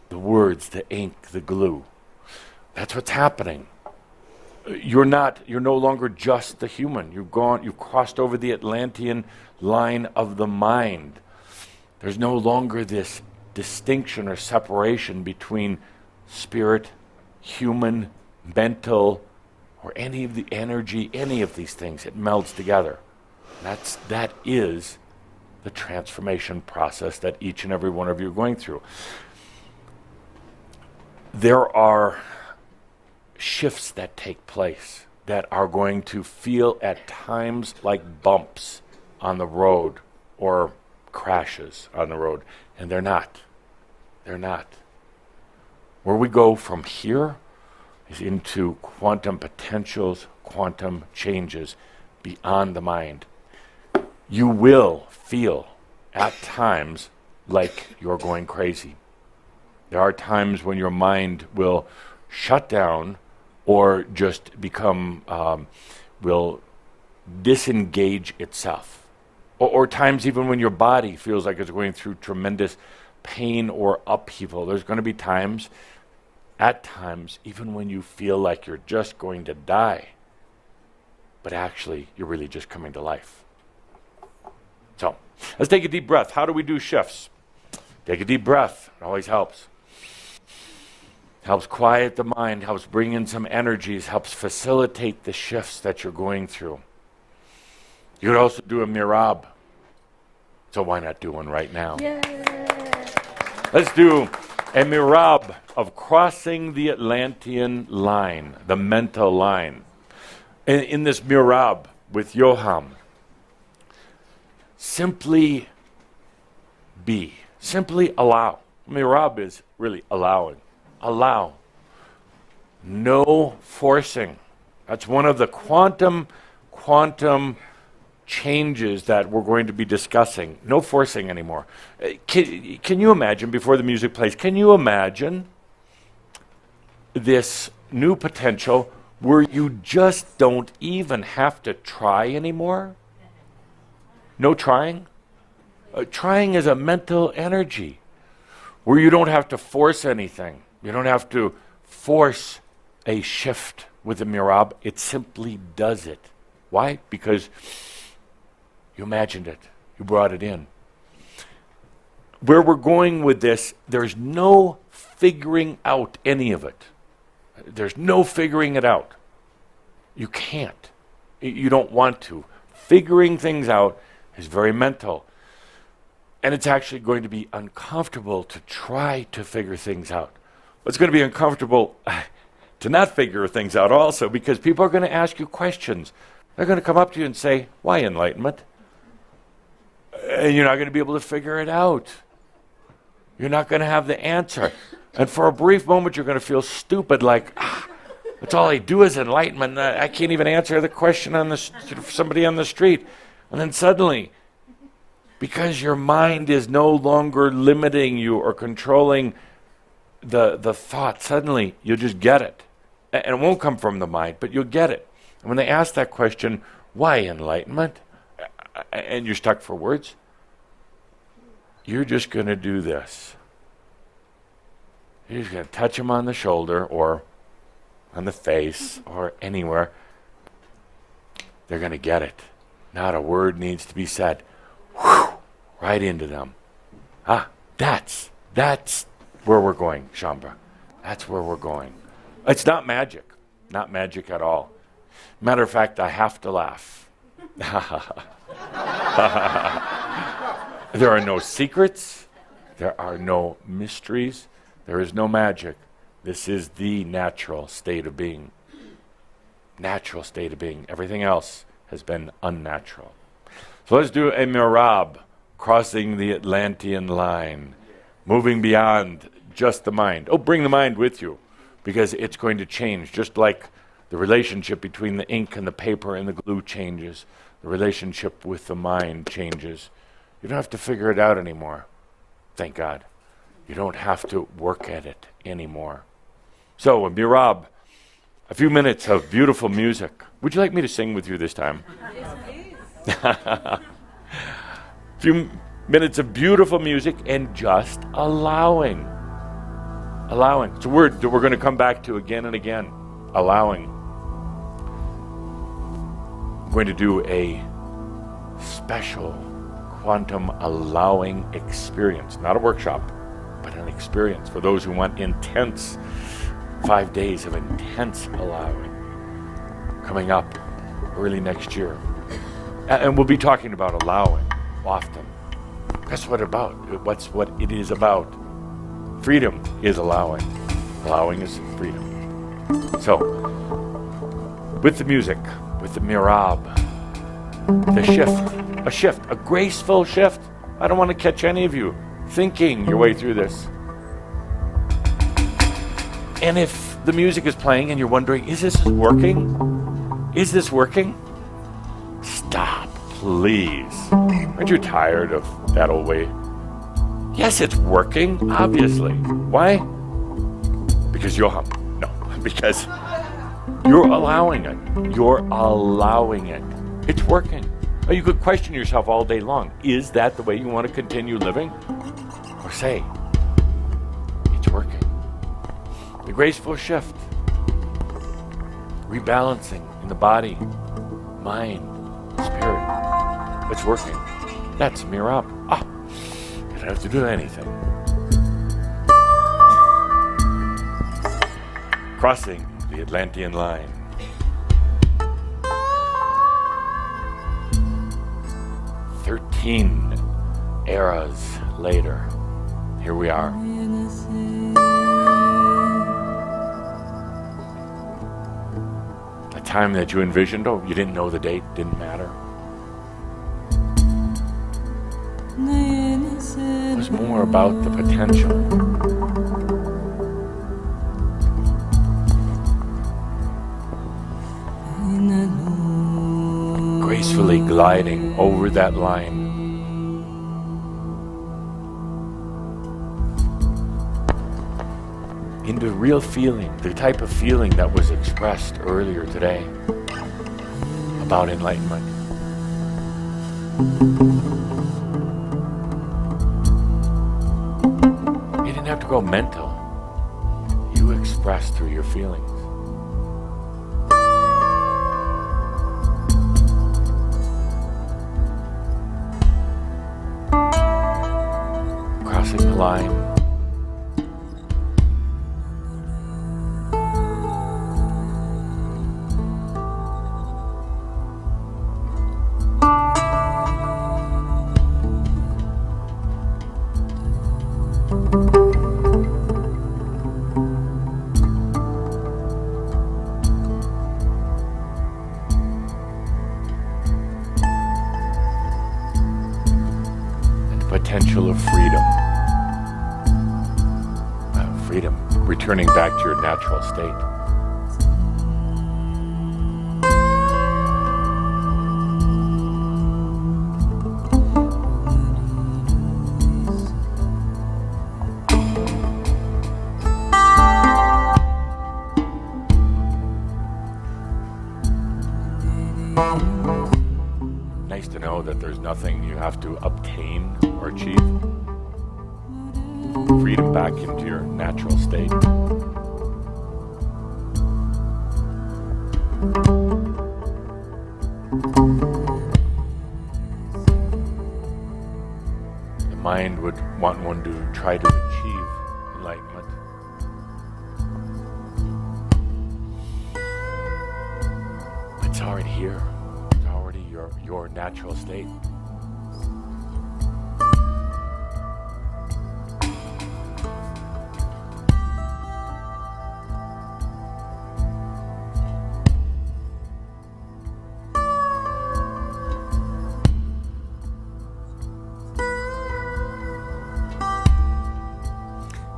the words, the ink, the glue. That's what's happening. You're no longer just the human. You've crossed over the Atlantean line of the mind. There's no longer this distinction or separation between spirit, human, mental, or any of the energy, any of these things. It melds together. That is the transformation process that each and every one of you are going through. There are shifts that take place that are going to feel at times like bumps on the road or crashes on the road, and they're not. They're not. Where we go from here is into quantum potentials, quantum changes beyond the mind. You will feel at times like you're going crazy. There are times when your mind will shut down or just will disengage itself. Or times even when your body feels like it's going through tremendous pain or upheaval. There's going to be times, at times, even when you feel like you're just going to die, but actually you're really just coming to life. So, let's take a deep breath. How do we do shifts? Take a deep breath. It always helps. helps quiet the mind, helps bring in some energies, helps facilitate the shifts that you're going through. You could also do a mirab. So why not do one right now? Yay. Let's do a mirab of crossing the Atlantean line, the mental line. In this mirab with Yoham, simply be, simply allow. Mirab is really allowing. Allow. No forcing. That's one of the quantum changes that we're going to be discussing. No forcing anymore. Can you imagine, before the music plays, can you imagine this new potential where you just don't even have to try anymore? No trying? Trying is a mental energy where you don't have to force anything. You don't have to force a shift with the mirab. It simply does it. Why? Because you imagined it. You brought it in. Where we're going with this, there's no figuring out any of it. There's no figuring it out. You can't. You don't want to. Figuring things out is very mental. And it's actually going to be uncomfortable to try to figure things out. It's going to be uncomfortable to not figure things out also, because people are going to ask you questions. They're going to come up to you and say, why enlightenment? And you're not going to be able to figure it out. You're not going to have the answer. And for a brief moment, you're going to feel stupid, like, that's all I do is enlightenment. I can't even answer the question to somebody on the street. And then suddenly, because your mind is no longer limiting you or controlling the thought, suddenly you'll just get it. And it won't come from the mind, but you'll get it. And when they ask that question, why enlightenment? And you're stuck for words, you're just going to do this. You're just going to touch them on the shoulder or on the face or anywhere. They're going to get it. Not a word needs to be said. Whew, right into them. That's where we're going, Shambra. That's where we're going. It's not magic. Not magic at all. Matter of fact, I have to laugh. There are no secrets. There are no mysteries. There is no magic. This is the natural state of being. Natural state of being. Everything else has been unnatural. So let's do a mirab, crossing the Atlantean line, moving beyond just the mind. Oh, bring the mind with you, because it's going to change, just like the relationship between the ink and the paper and the glue changes. The relationship with the mind changes. You don't have to figure it out anymore. Thank God. You don't have to work at it anymore. So, mirab, a few minutes of beautiful music. Would you like me to sing with you this time? Yes, please. A few minutes of beautiful music and just allowing. Allowing. It's a word that we're going to come back to again and again. Allowing. I'm going to do a special quantum allowing experience. Not a workshop, but an experience for those who want intense 5 days of intense allowing coming up early next year. And we'll be talking about allowing often. That's what it is about. Freedom is allowing. Allowing is freedom. So, with the music, with the mirab, the shift, a graceful shift. I don't want to catch any of you thinking your way through this. And if the music is playing and you're wondering, is this working? Is this working? Stop, please. Aren't you tired of that old way? Yes, it's working, obviously. Why? Because you're no, because you're allowing it. You're allowing it. It's working. Oh, you could question yourself all day long. Is that the way you want to continue living? Or say, it's working. The graceful shift. Rebalancing in the body, mind, spirit. It's working. That's mirab. You don't have to do anything. crossing the Atlantean line. "13 eras later, here we are." The time that you envisioned, oh, you didn't know the date, didn't matter. It was more about the potential. Gracefully gliding over that line. Into real feeling, the type of feeling that was expressed earlier today about enlightenment. You didn't have to go mental. You expressed through your feelings. Crossing the line. Potential of freedom. Freedom, returning back to your natural state. Nice to know that there's nothing you have to obtain or achieve. Freedom back into your natural state. The mind would want one to try to achieve enlightenment. It's already here. It's already your natural state.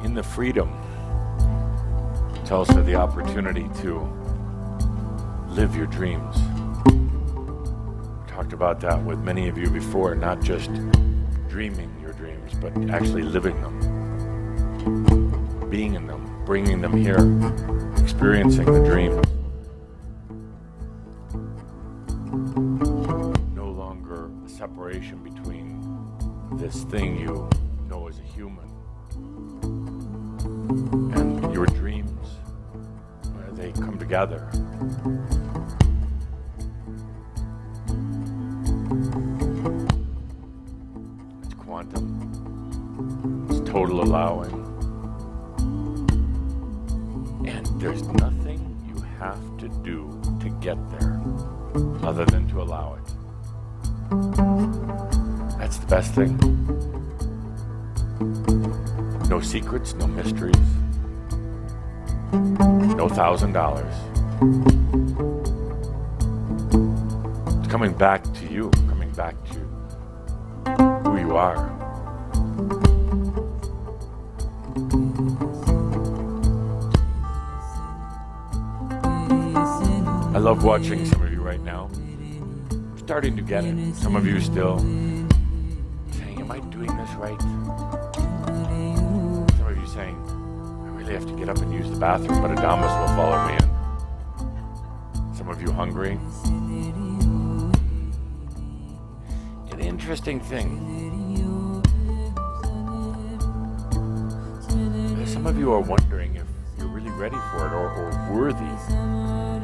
In the freedom, it's also the opportunity to live your dreams. We talked about that with many of you before, not just dreaming your dreams, but actually living them, being in them, bringing them here, experiencing the dream. No longer a separation between this thing you know as a human and your dreams, where they come together. It's quantum. It's total allowing. And there's nothing you have to do to get there other than to allow it. That's the best thing. No secrets, no mysteries, no $1,000. It's coming back to you, coming back to who you are. I love watching some of you right now, starting to get it. Some of you still saying, am I doing this right? Saying, I really have to get up and use the bathroom, but Adamus will follow me in. Some of you hungry. An interesting thing. Some of you are wondering if you're really ready for it or worthy.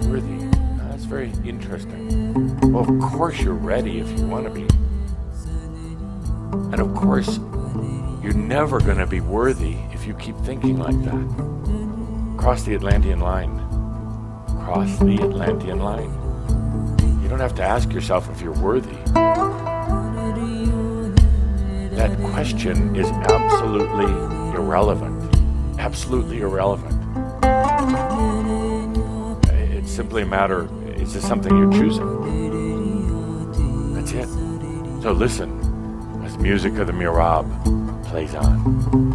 Worthy. Now, that's very interesting. Well, of course you're ready if you want to be. And of course, you're never going to be worthy if you keep thinking like that. Of cross the Atlantean line. Cross the Atlantean line. You don't have to ask yourself if you're worthy. That question is absolutely irrelevant. Absolutely irrelevant. It's simply a matter, is this something you're choosing? That's it. So listen as the music of the Mirab plays on.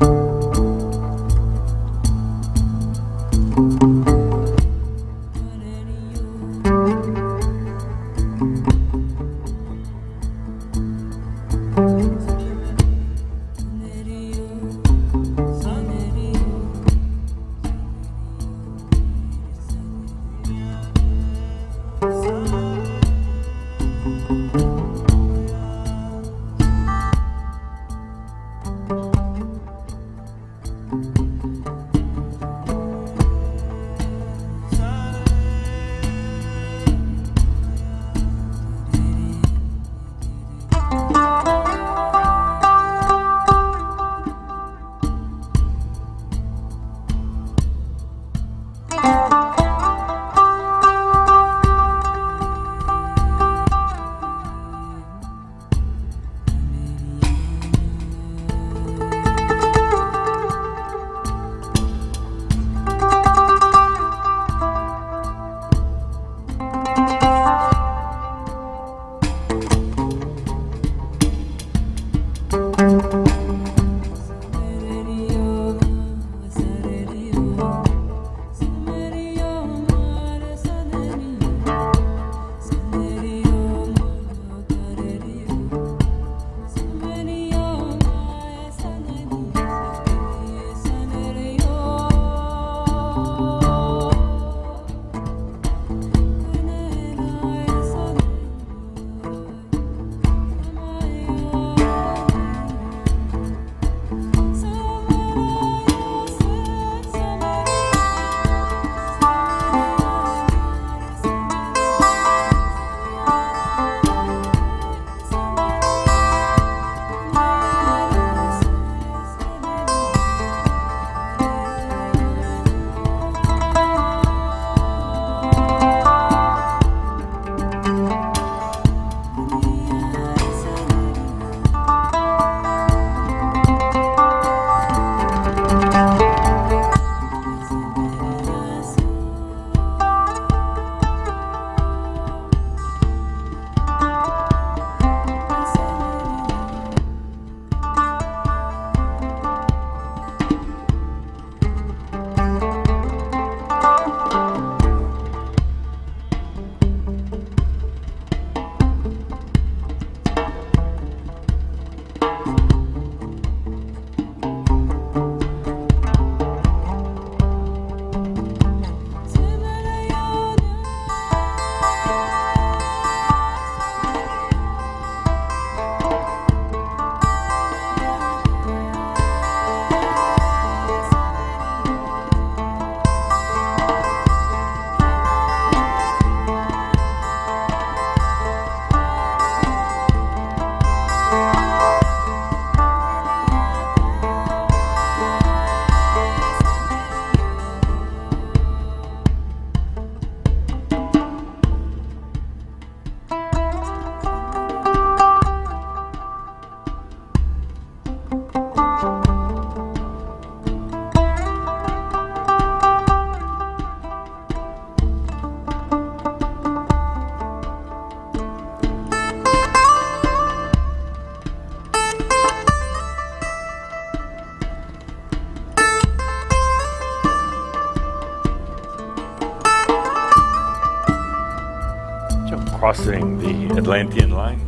Crossing the Atlantean line,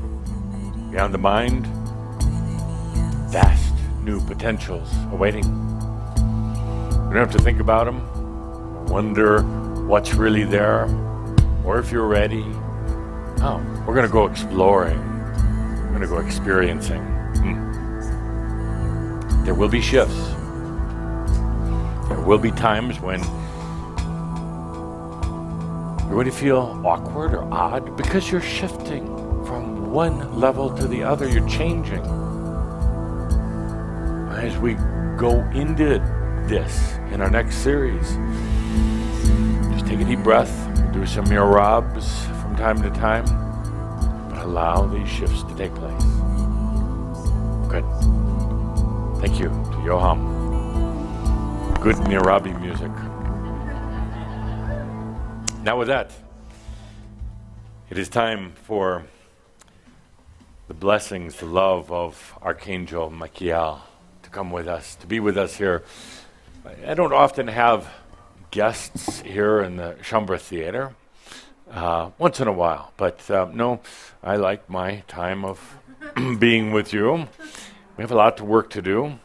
beyond the mind, vast new potentials awaiting. You don't have to think about them, wonder what's really there, or if you're ready. Oh, we're going to go exploring. We're going to go experiencing. There will be shifts. There will be times when you're going to feel awkward or odd because you're shifting from one level to the other. You're changing. As we go into this in our next series, Take a deep breath. Do some mirabs from time to time. But allow these shifts to take place. Good. Thank you to Yoham. Good Nirabi music. Now with that, it is time for the blessings, the love of Archangel Michael to come with us, to be with us here. I don't often have guests here in the Shaumbra Theater, once in a while, but no, I like my time of being with you. We have a lot of work to do.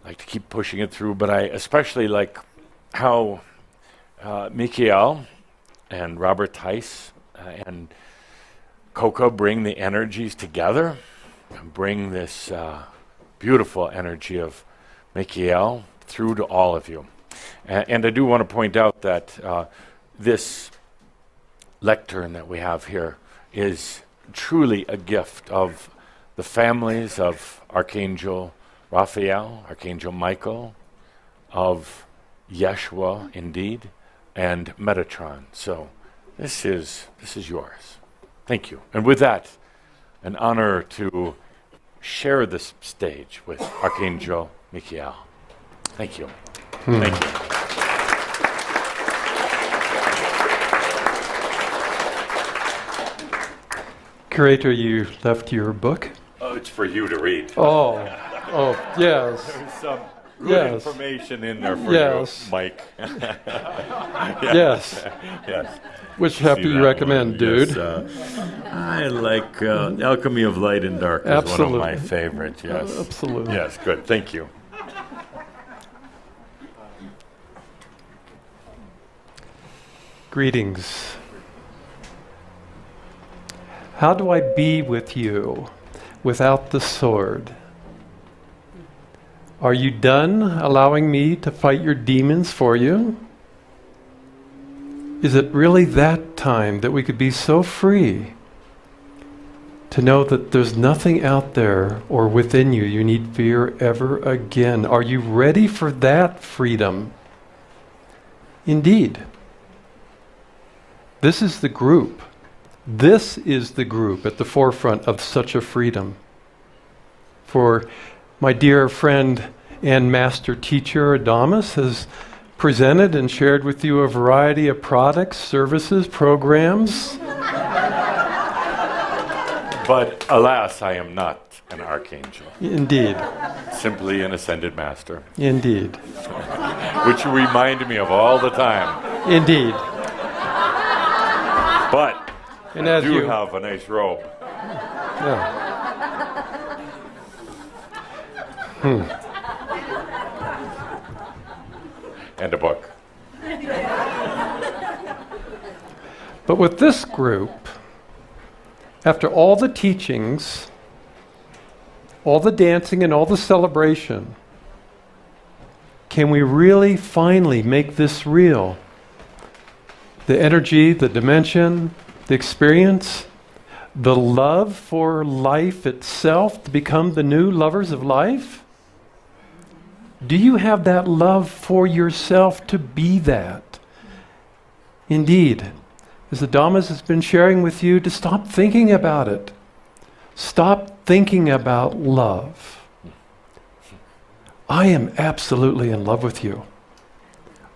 I like to keep pushing it through, but I especially like how Michael and Robert Tice and Coca bring the energies together and bring this beautiful energy of Michael through to all of you. And I do want to point out that this lectern that we have here is truly a gift of the families of Archangel Raphael, Archangel Michael, of Yeshua indeed, and Metatron. So this is yours. Thank you. And with that, an honor to share this stage with Archangel Michael. Thank you. Thank you. Curator, you left your book? Oh, it's for you to read. Oh, yes. There's some good information in there for you, Mike. Yes. Yes. Which have you recommend, dude? Yes, I like Alchemy of Light and Dark is one of my favorites, yes. Absolutely. Yes, good. Thank you. Greetings. How do I be with you without the sword? Are you done allowing me to fight your demons for you? Is it really that time that we could be so free to know that there's nothing out there or within you you need fear ever again? Are you ready for that freedom? Indeed. This is the group. This is the group at the forefront of such a freedom. For my dear friend and master teacher Adamus has presented and shared with you a variety of products, services, programs. But alas, I am not an archangel. Indeed. Simply an ascended master. Indeed. Which you remind me of all the time. Indeed. But and I as do you have a nice robe. Yeah. And a book. But with this group, after all the teachings, all the dancing and all the celebration, can we really finally make this real? The energy, the dimension, the experience, the love for life itself to become the new lovers of life? Do you have that love for yourself to be that? Indeed, as Adamus has been sharing with you, to stop thinking about it. Stop thinking about love. I am absolutely in love with you,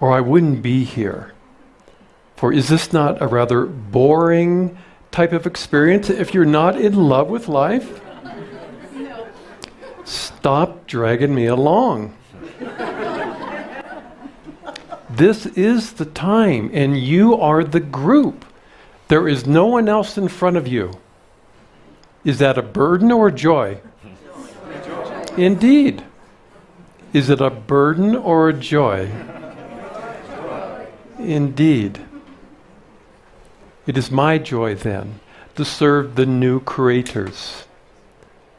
or I wouldn't be here. For is this not a rather boring type of experience if you're not in love with life? No. Stop dragging me along. This is the time, and you are the group. There is no one else in front of you. Is that a burden or a joy? Indeed. Is it a burden or a joy? Indeed. It is my joy then to serve the new creators.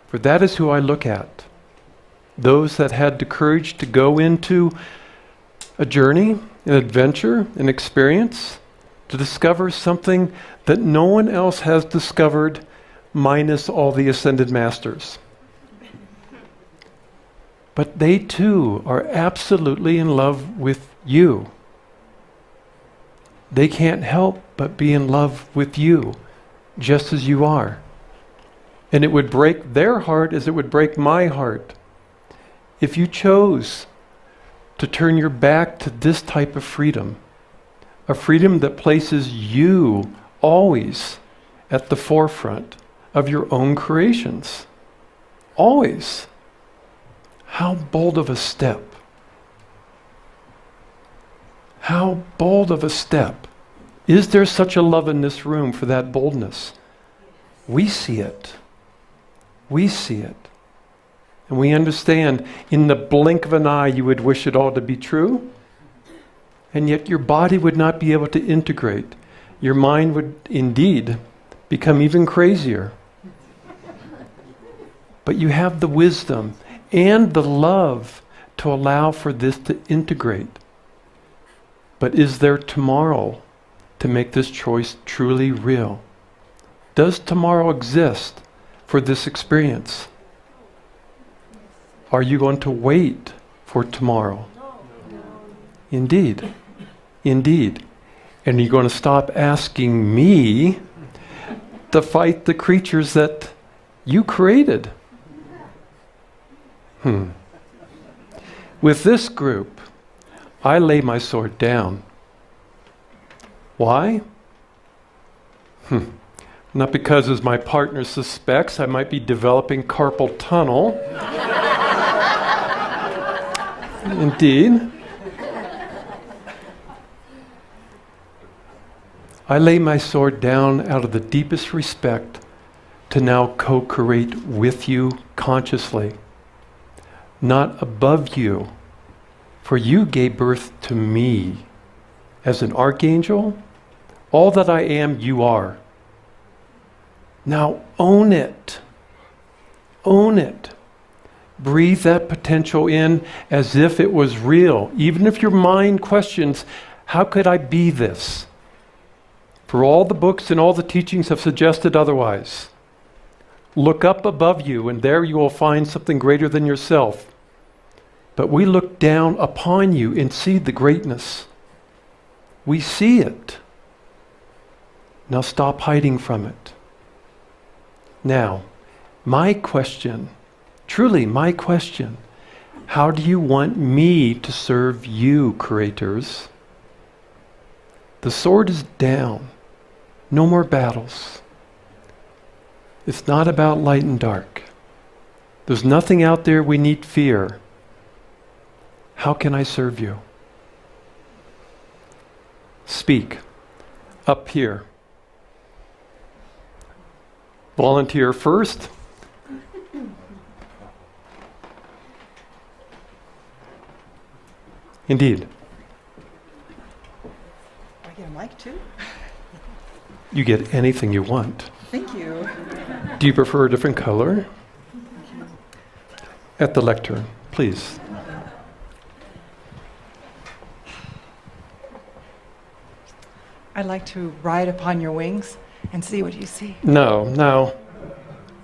For that is who I look at. Those that had the courage to go into a journey, an adventure, an experience, to discover something that no one else has discovered minus all the ascended masters. But they too are absolutely in love with you. They can't help but be in love with you, just as you are. And it would break their heart as it would break my heart if you chose to turn your back to this type of freedom, a freedom that places you always at the forefront of your own creations. Always. How bold of a step. How bold of a step. Is there such a love in this room for that boldness? We see it. We see it. And we understand in the blink of an eye you would wish it all to be true, and yet your body would not be able to integrate. Your mind would indeed become even crazier. But you have the wisdom and the love to allow for this to integrate. But is there tomorrow to make this choice truly real? Does tomorrow exist for this experience? Are you going to wait for tomorrow? Indeed. Indeed. And you're going to stop asking me to fight the creatures that you created. With this group, I lay my sword down. Why? Not because, as my partner suspects, I might be developing carpal tunnel. Indeed. I lay my sword down out of the deepest respect to now co-create with you consciously, not above you, for you gave birth to me as an archangel. All that I am, you are. Now own it. Own it. Breathe that potential in as if it was real. Even if your mind questions, how could I be this? For all the books and all the teachings have suggested otherwise. Look up above you, and there you will find something greater than yourself. But we look down upon you and see the greatness. We see it. Now stop hiding from it. Now, my question, truly my question, how do you want me to serve you, creators? The sword is down. No more battles. It's not about light and dark. There's nothing out there we need fear. How can I serve you? Speak. Up here. Volunteer first. Indeed. I get a mic too? You get anything you want. Thank you. Do you prefer a different color? At the lectern, please. I'd like to ride upon your wings and see what you see. No.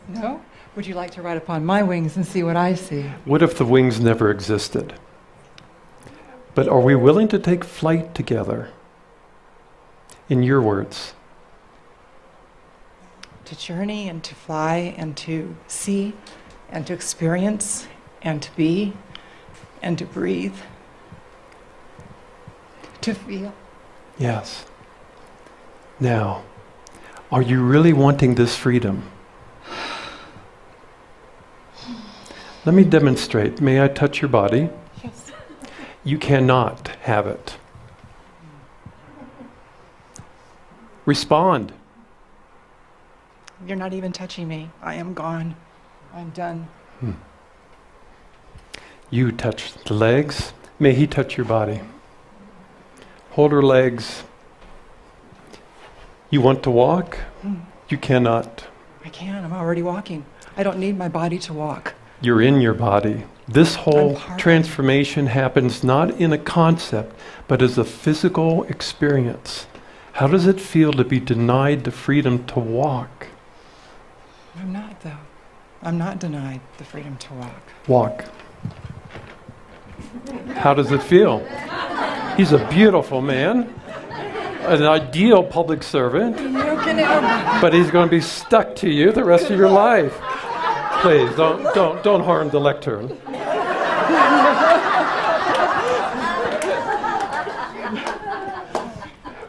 No? Would you like to ride upon my wings and see what I see? What if the wings never existed? But are we willing to take flight together? In your words. To journey and to fly and to see and to experience and to be and to breathe. To feel. Yes. Now, are you really wanting this freedom? Let me demonstrate. May I touch your body? Yes. You cannot have it. Respond. You're not even touching me. I am gone. I'm done. You touch the legs. May he touch your body. Hold her legs. You want to walk? You cannot. I can. I'm already walking. I don't need my body to walk. You're in your body. This whole transformation happens not in a concept, but as a physical experience. How does it feel to be denied the freedom to walk? I'm not, though. I'm not denied the freedom to walk. Walk. How does it feel? He's a beautiful man. an ideal public servant, but he's going to be stuck to you the rest of your life. Please, don't harm the lectern.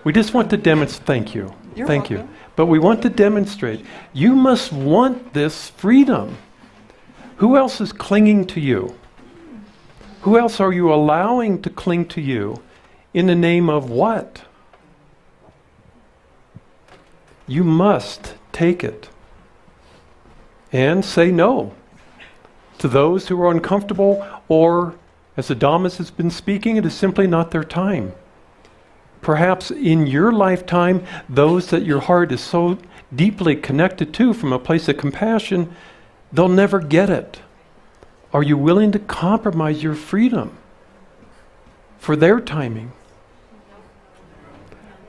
We just want to demonstrate, thank you. Thank you. But we want to demonstrate, you must want this freedom. Who else is clinging to you? Who else are you allowing to cling to you? In the name of what? You must take it and say no to those who are uncomfortable, or, as Adamus has been speaking, it is simply not their time. Perhaps in your lifetime, those that your heart is so deeply connected to from a place of compassion, they'll never get it. Are you willing to compromise your freedom for their timing?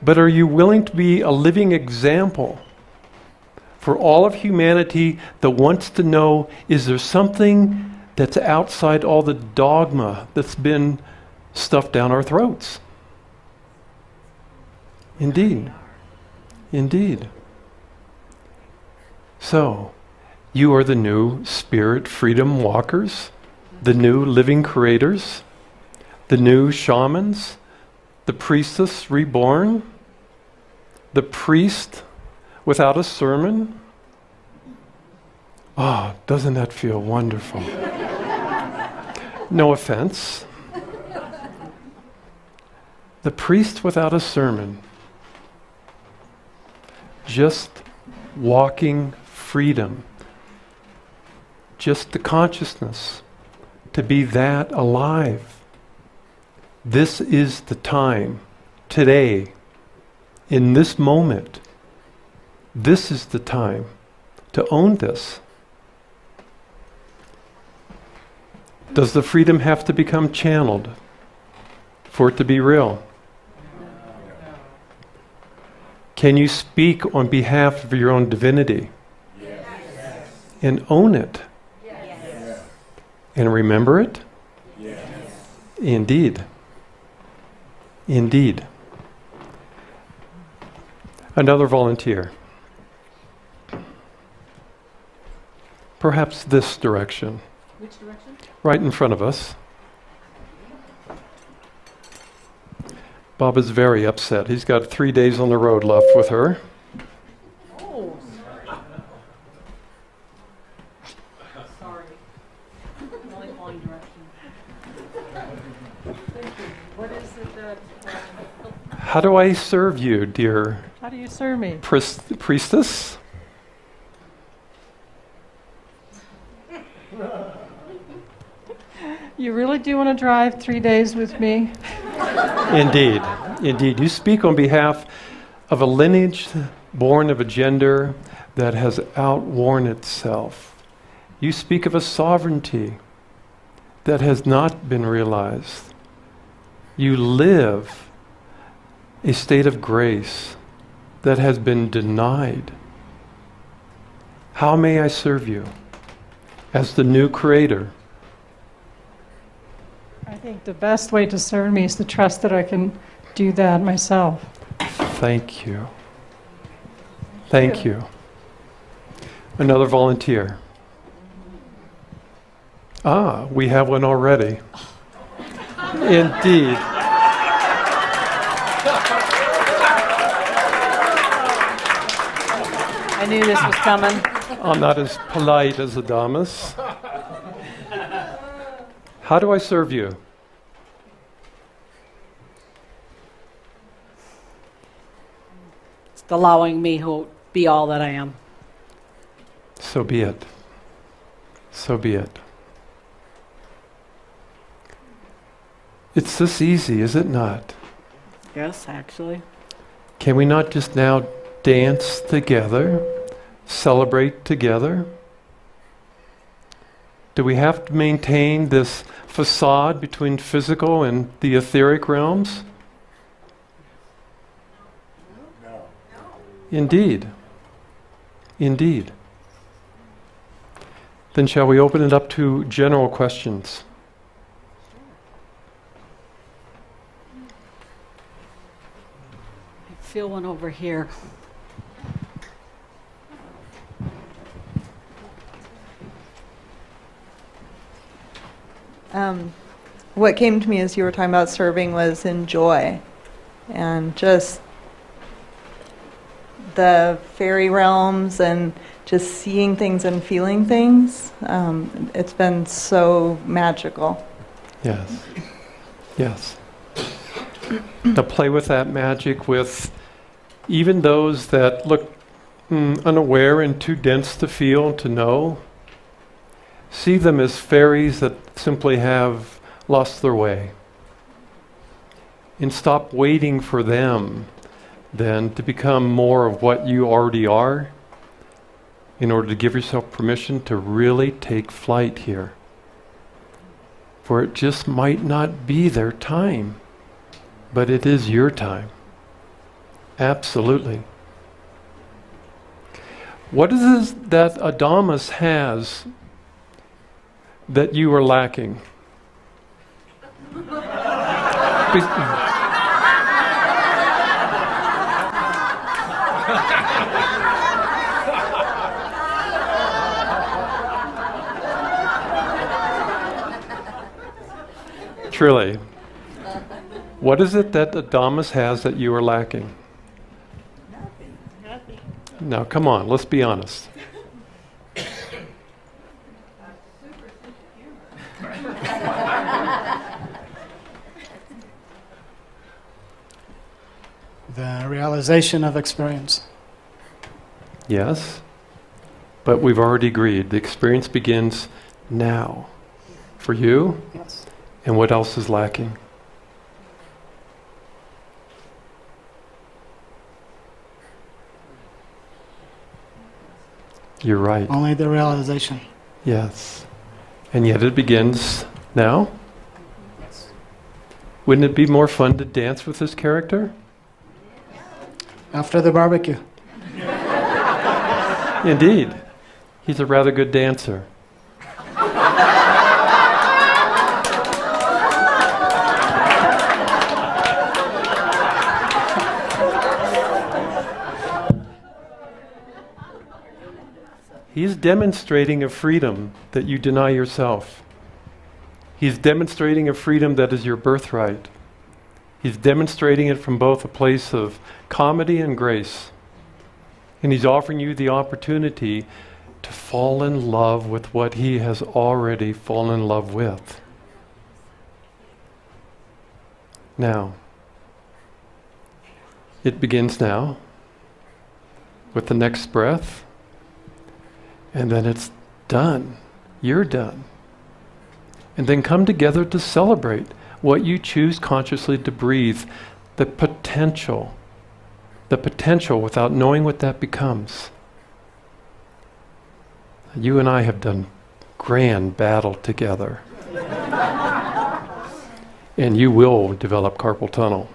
But are you willing to be a living example for all of humanity that wants to know, is there something that's outside all the dogma that's been stuffed down our throats? Indeed. Indeed. So, you are the new spirit freedom walkers, the new living creators, the new shamans, the priestess reborn, the priest without a sermon. Oh, doesn't that feel wonderful? No offense. The priest without a sermon. Just walking freedom. Just the consciousness to be that alive. This is the time, today, in this moment. This is the time to own this. Does the freedom have to become channeled for it to be real? Can you speak on behalf of your own divinity? Yes. And own it? Yes. And remember it? Yes. Indeed. Indeed. Another volunteer. Perhaps this direction. Which direction? Right in front of us. Bob is very upset. He's got 3 days on the road left with her. Oh, sorry. I'm only following direction. Thank you. What is it that... How do I serve you, dear How do you serve me? priestess? You really do want to drive 3 days with me? Indeed, indeed. You speak on behalf of a lineage born of a gender that has outworn itself. You speak of a sovereignty that has not been realized. You live a state of grace that has been denied. How may I serve you as the new creator? I think the best way to serve me is to trust that I can do that myself. Thank you. Thank you. Another volunteer. Ah, we have one already. Indeed. I knew this was coming. I'm not as polite as Adamus. How do I serve you? It's allowing me to be all that I am. So be it. So be it. It's this easy, is it not? Yes, actually. Can we not just now dance together, celebrate together? Do we have to maintain this facade between physical and the etheric realms? No. Indeed. Indeed. Then shall we open it up to general questions? feel one over here. What came to me as you were talking about serving was enjoy, and just the fairy realms and just seeing things and feeling things. It's been so magical. Yes. Yes. To play with that magic with even those that look unaware and too dense to feel, to know. See them as fairies that simply have lost their way. And stop waiting for them then to become more of what you already are in order to give yourself permission to really take flight here. For it just might not be their time, but it is your time. Absolutely. What is it that Adamus has that you are lacking? Truly. What is it that Adamus has that you are lacking? Nothing. Now, come on, let's be honest. The realization of experience. Yes, but we've already agreed the experience begins now. For you? Yes. And what else is lacking? You're right. Only the realization. Yes. And yet it begins now? Wouldn't it be more fun to dance with this character? After the barbecue. Indeed. He's a rather good dancer. He's demonstrating a freedom that you deny yourself. He's demonstrating a freedom that is your birthright. He's demonstrating it from both a place of comedy and grace. And he's offering you the opportunity to fall in love with what he has already fallen in love with. Now, it begins now with the next breath. And then it's done. You're done. And then come together to celebrate what you choose consciously to breathe, the potential without knowing what that becomes. You and I have done grand battle together. And you will develop carpal tunnel.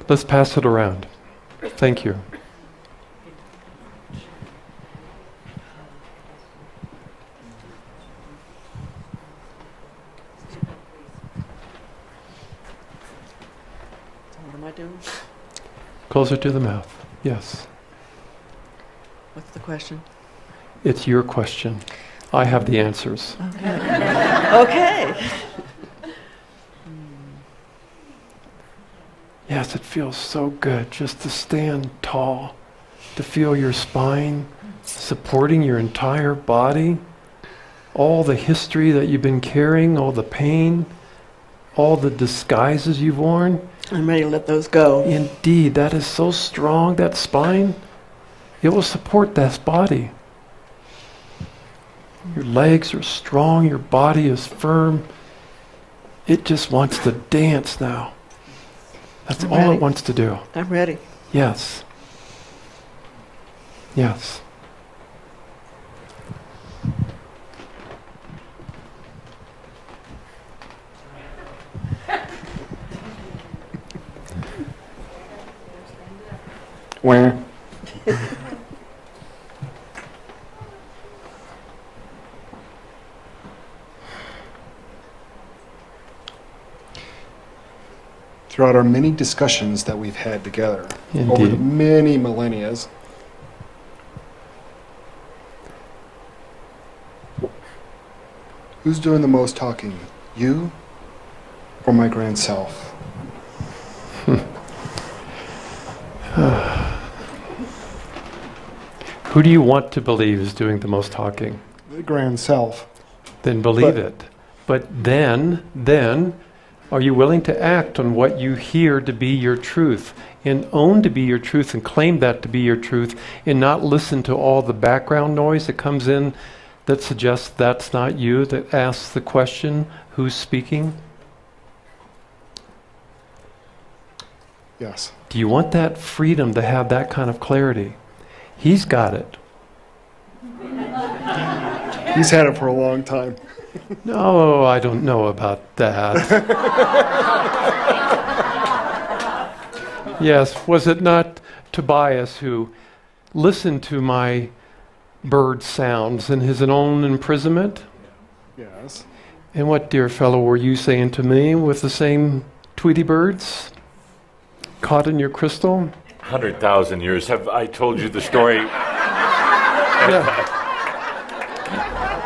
Let's pass it around. Thank you. So what am I doing? Closer to the mouth. Yes. What's the question? It's your question. I have the answers. Okay. Okay. Yes, it feels so good just to stand tall, to feel your spine supporting your entire body, all the history that you've been carrying, all the pain, all the disguises you've worn. I'm ready to let those go. Indeed, that is so strong, that spine. It will support that body. Your legs are strong, your body is firm. It just wants to dance now. That's I'm all ready. it wants to do. I'm ready. Yes. Yes. Where? throughout our many discussions that we've had together over the Indeed. many millennia. Who's doing the most talking, you or my grand self? Who do you want to believe is doing the most talking? The grand self. Then believe it. But then, are you willing to act on what you hear to be your truth and own to be your truth and claim that to be your truth and not listen to all the background noise that comes in that suggests that's not you, that asks the question, who's speaking? Yes. Do you want that freedom to have that kind of clarity? He's got it. He's had it for a long time. No, I don't know about that. Yes, was it not Tobias who listened to my bird sounds in his own imprisonment? Yes. And what, dear fellow, were you saying to me with the same Tweety birds caught in your crystal? 100,000 years. Have I told you the story?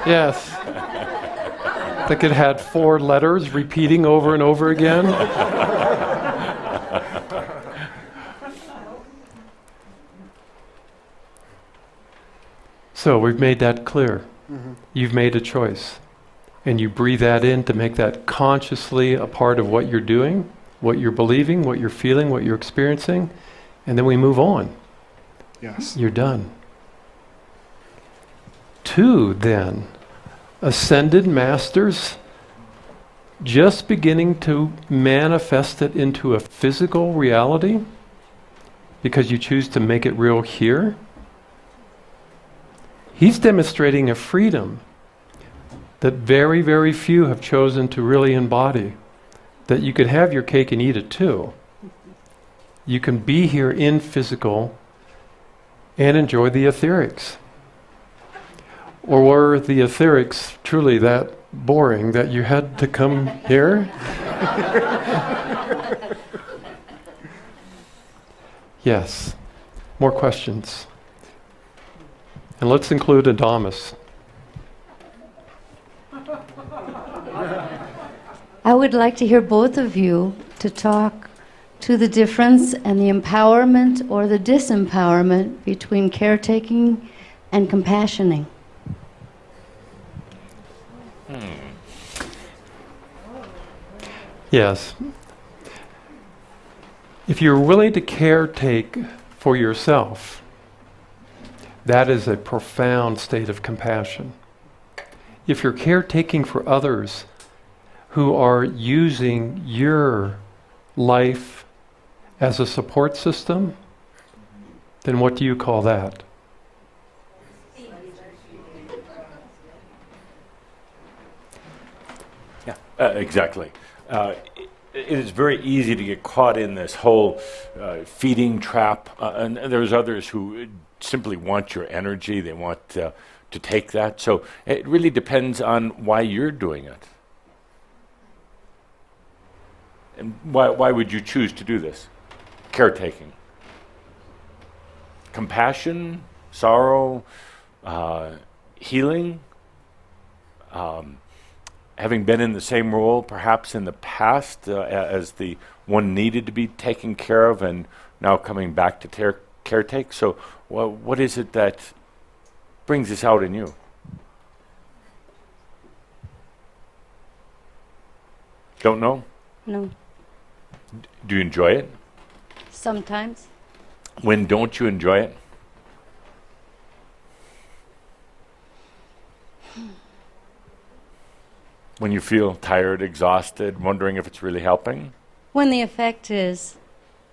Yes. I think it had 4 letters repeating over and over again. So we've made that clear. Mm-hmm. You've made a choice. And you breathe that in to make that consciously a part of what you're doing, what you're believing, what you're feeling, what you're experiencing. And then we move on. Yes. You're done. 2, then, ascended masters just beginning to manifest it into a physical reality because you choose to make it real here. He's demonstrating a freedom that very, very few have chosen to really embody. That you could have your cake and eat it too. You can be here in physical and enjoy the etherics. Or were the etherics truly that boring that you had to come here? Yes. More questions? And let's include Adamus. I would like to hear both of you to talk to the difference and the empowerment or the disempowerment between caretaking and compassioning. Yes. If you're willing to caretake for yourself, that is a profound state of compassion. If you're caretaking for others who are using your life as a support system, then what do you call that? Yeah, exactly. It is very easy to get caught in this whole feeding trap, and there's others who simply want your energy. They want to take that. So it really depends on why you're doing it. And why would you choose to do this? Caretaking. Compassion, sorrow, healing, having been in the same role perhaps in the past as the one needed to be taken care of and now coming back to caretake. So what is it that brings this out in you? Don't know? No. Do you enjoy it? Sometimes. When don't you enjoy it? When you feel tired, exhausted, wondering if it's really helping? When the effect is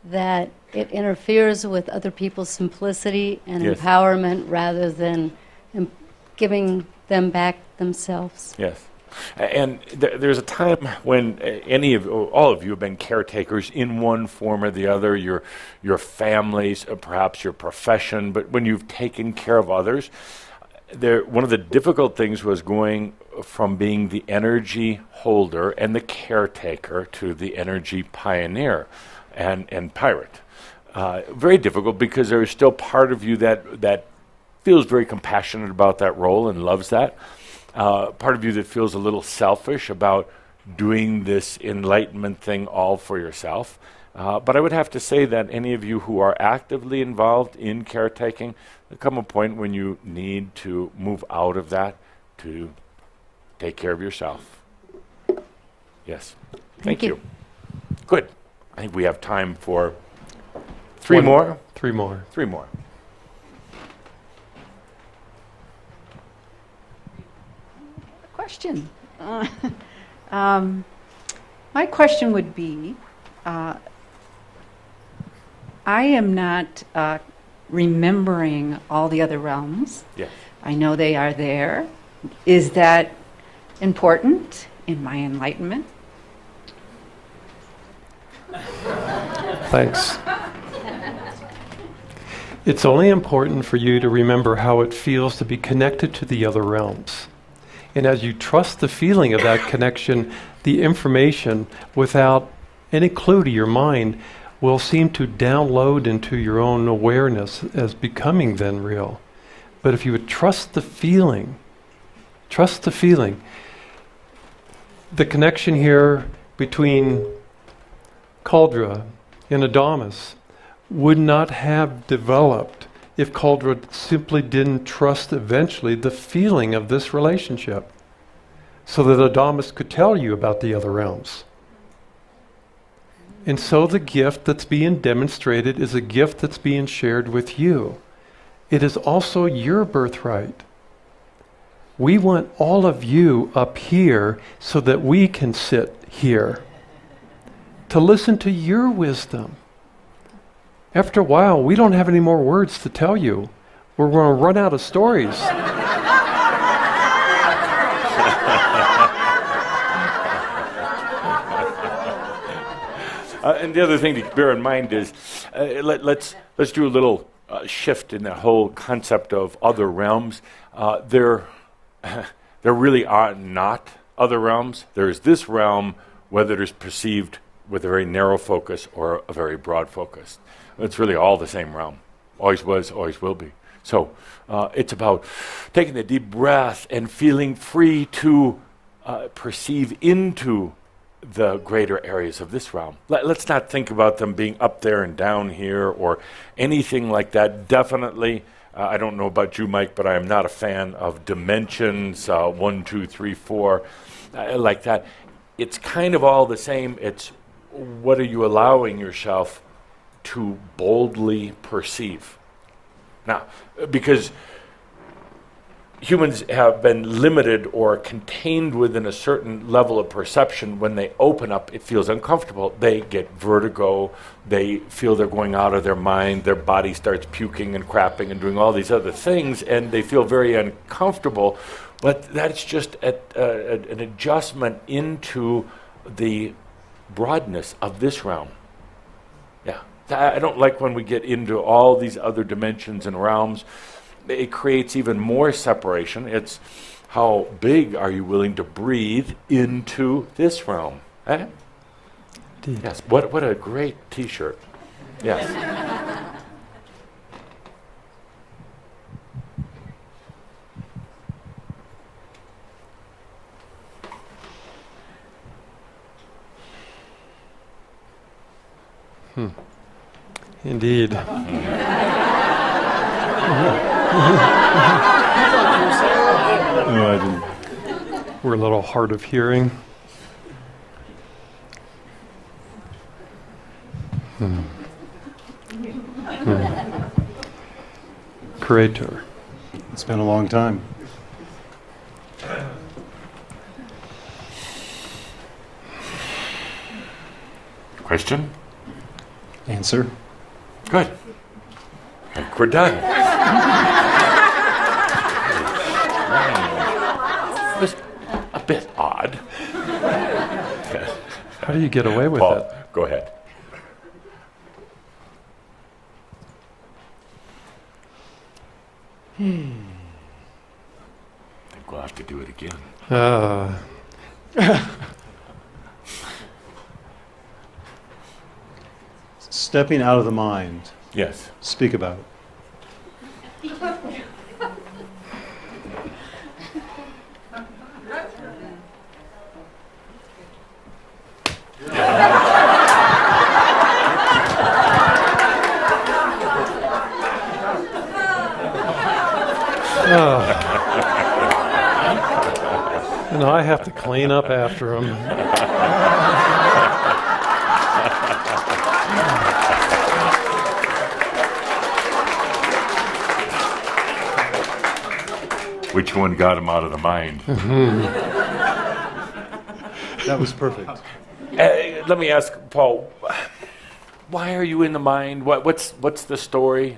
that it interferes with other people's simplicity and Yes. empowerment rather than giving them back themselves. Yes. And there's a time when all of you have been caretakers in one form or the other, your families, perhaps your profession, but when you've taken care of others, one of the difficult things was going from being the energy holder and the caretaker to the energy pioneer and pirate. Very difficult because there is still part of you that feels very compassionate about that role and loves that. Part of you that feels a little selfish about doing this enlightenment thing all for yourself. But I would have to say that any of you who are actively involved in caretaking, there come a point when you need to move out of that to take care of yourself. Yes. Thank you. Good. I think we have time for three more. Three more. Question. My question would be, I am not remembering all the other realms. Yes. I know they are there. Is that important in my enlightenment? Thanks. It's only important for you to remember how it feels to be connected to the other realms. And as you trust the feeling of that connection, the information, without any clue to your mind, will seem to download into your own awareness as becoming then real. But if you would trust the feeling, the connection here between Cauldre and Adamus would not have developed if Cauldre simply didn't trust eventually the feeling of this relationship, so that Adamus could tell you about the other realms. And so the gift that's being demonstrated is a gift that's being shared with you. It is also your birthright. We want all of you up here so that we can sit here to listen to your wisdom. After a while, we don't have any more words to tell you. We're going to run out of stories. And the other thing to bear in mind is, let's do a little shift in the whole concept of other realms. There really are not other realms. There is this realm, whether it is perceived with a very narrow focus or a very broad focus. It's really all the same realm. Always was, always will be. So it's about taking a deep breath and feeling free to perceive into the greater areas of this realm. Let's not think about them being up there and down here or anything like that. Definitely, I don't know about you, Mike, but I am not a fan of dimensions, 1, 2, 3, 4, like that. It's kind of all the same. It's what are you allowing yourself to boldly perceive? Now, because humans have been limited or contained within a certain level of perception. When they open up, it feels uncomfortable. They get vertigo. They feel they're going out of their mind. Their body starts puking and crapping and doing all these other things, and they feel very uncomfortable. But that's just an adjustment into the broadness of this realm. Yeah. I don't like when we get into all these other dimensions and realms. It creates even more separation. It's how big are you willing to breathe into this realm? Eh? Yes. What a great T-shirt. Yes. Indeed. We're a little hard of hearing. Creator. It's been a long time. Question? Answer? Good. I think we're done. It was a bit odd. How do you get away with Paul, it? Go ahead. we'll have to do it again. Stepping out of the mind. Yes. Speak about it. And I have to clean up after him. Which one got him out of the mind? That was perfect. Let me ask Paul, why are you in the mind? What's the story?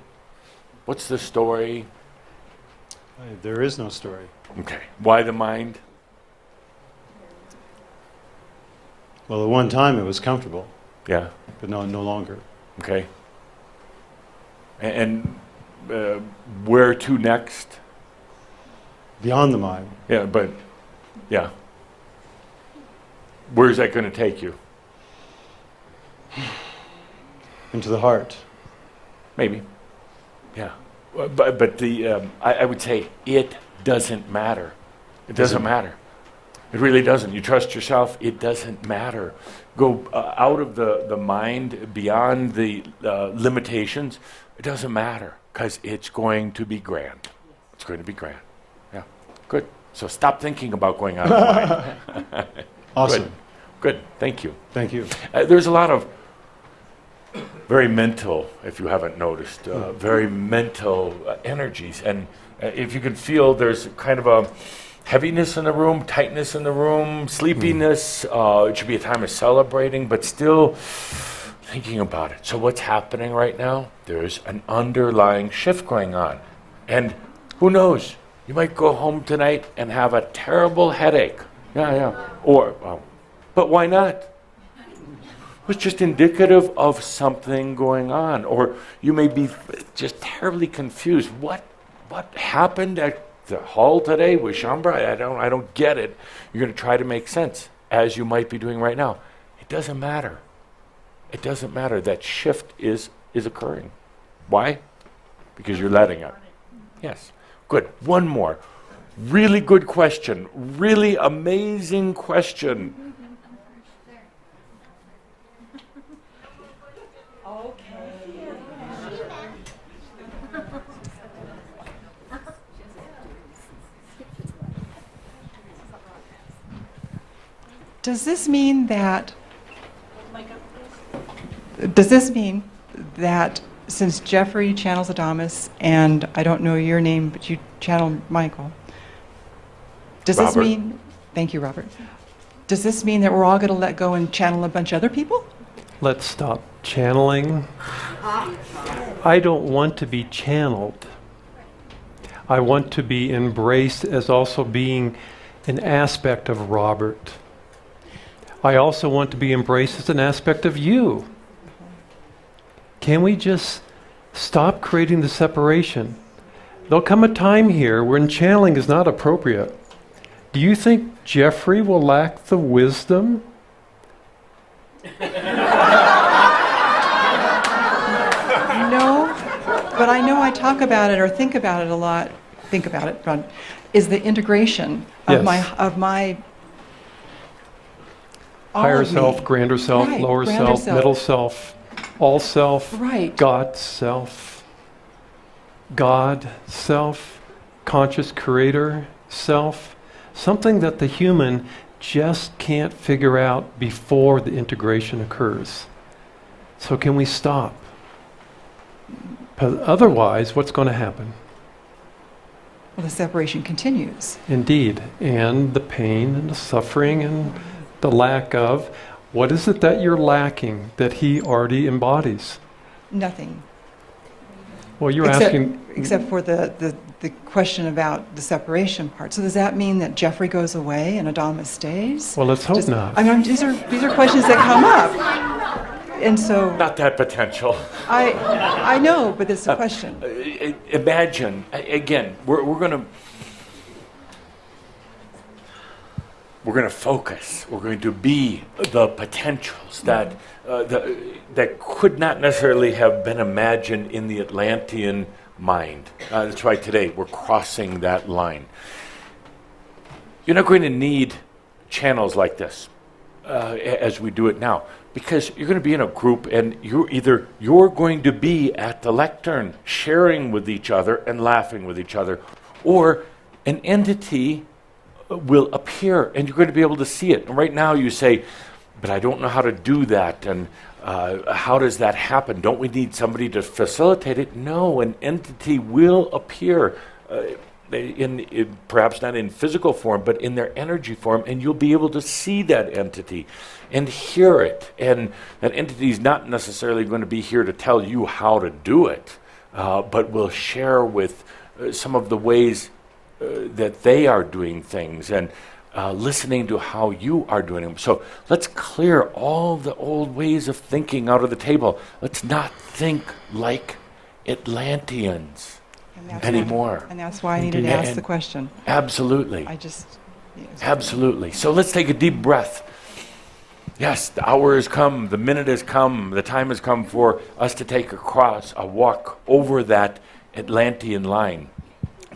What's the story? There is no story. Okay. Why the mind? Well, at one time it was comfortable. Yeah. But no longer. Okay. And where to next? Beyond the mind. Yeah, but, yeah. Where's that going to take you? Into the heart. Maybe. Yeah. But the I would say it doesn't matter. It doesn't matter. It really doesn't. You trust yourself, it doesn't matter. Go out of the mind, beyond the limitations. It doesn't matter, because it's going to be grand. It's going to be grand. Yeah. Good. So stop thinking about going out of the mind. Awesome. Good. Thank you. Thank you. There's a lot of very mental, if you haven't noticed, very mental energies. And if you can feel there's kind of a heaviness in the room, tightness in the room, sleepiness. It should be a time of celebrating, but still thinking about it. So what's happening right now? There's an underlying shift going on. And who knows? You might go home tonight and have a terrible headache. Yeah. But why not? It's just indicative of something going on. Or you may be just terribly confused. What happened at the hall today with Shambra? I don't get it. You're going to try to make sense, as you might be doing right now. It doesn't matter. It doesn't matter. That shift is occurring. Why? Because you're letting it. Yes. Good. One more. Really good question. Really amazing question. Does this mean that since Jeffrey channels Adamus, and I don't know your name, but you channel Michael, does this Robert. mean, thank you, Robert, does this mean that we're all going to let go and channel a bunch of other people? Let's stop channeling. I don't want to be channeled. I want to be embraced as also being an aspect of Robert. I also want to be embraced as an aspect of you. Can we just stop creating the separation? There'll come a time here when channeling is not appropriate. Do you think Jeffrey will lack the wisdom? No, but I know I talk about it or think about it a lot. Think about it, Ron, is the integration of Yes. my all Higher of me. self, grander self, Right, lower grander self, self. middle self, all self, Right. God self, God self, conscious creator self, something that the human just can't figure out before the integration occurs. So can we stop? 'Cause otherwise, what's going to happen? Well, the separation continues. Indeed, and the pain and the suffering and the lack of, what is it that you're lacking that he already embodies? Nothing. Well, you're asking... Except for the question about the separation part. So does that mean that Jeffrey goes away and Adamus stays? Well, let's hope not. I mean, these are questions that come up. And so... Not that potential. I know, but it's a question. Imagine, again, we're going to... we're going to focus. We're going to be the potentials that that could not necessarily have been imagined in the Atlantean mind. That's why today we're crossing that line. You're not going to need channels like this as we do it now, because you're going to be in a group and you're going to be at the lectern sharing with each other and laughing with each other, or an entity will appear and you're going to be able to see it. And right now you say, but I don't know how to do that, and how does that happen? Don't we need somebody to facilitate it? No, an entity will appear in perhaps not in physical form, but in their energy form, and you'll be able to see that entity and hear it. And that entity is not necessarily going to be here to tell you how to do it, but will share with some of the ways that they are doing things, and listening to how you are doing them. So let's clear all the old ways of thinking out of the table. Let's not think like Atlanteans anymore. And that's why I needed to ask the question. Absolutely. Yes. Absolutely. So let's take a deep breath. Yes, the hour has come, the minute has come, the time has come for us to take a walk over that Atlantean line.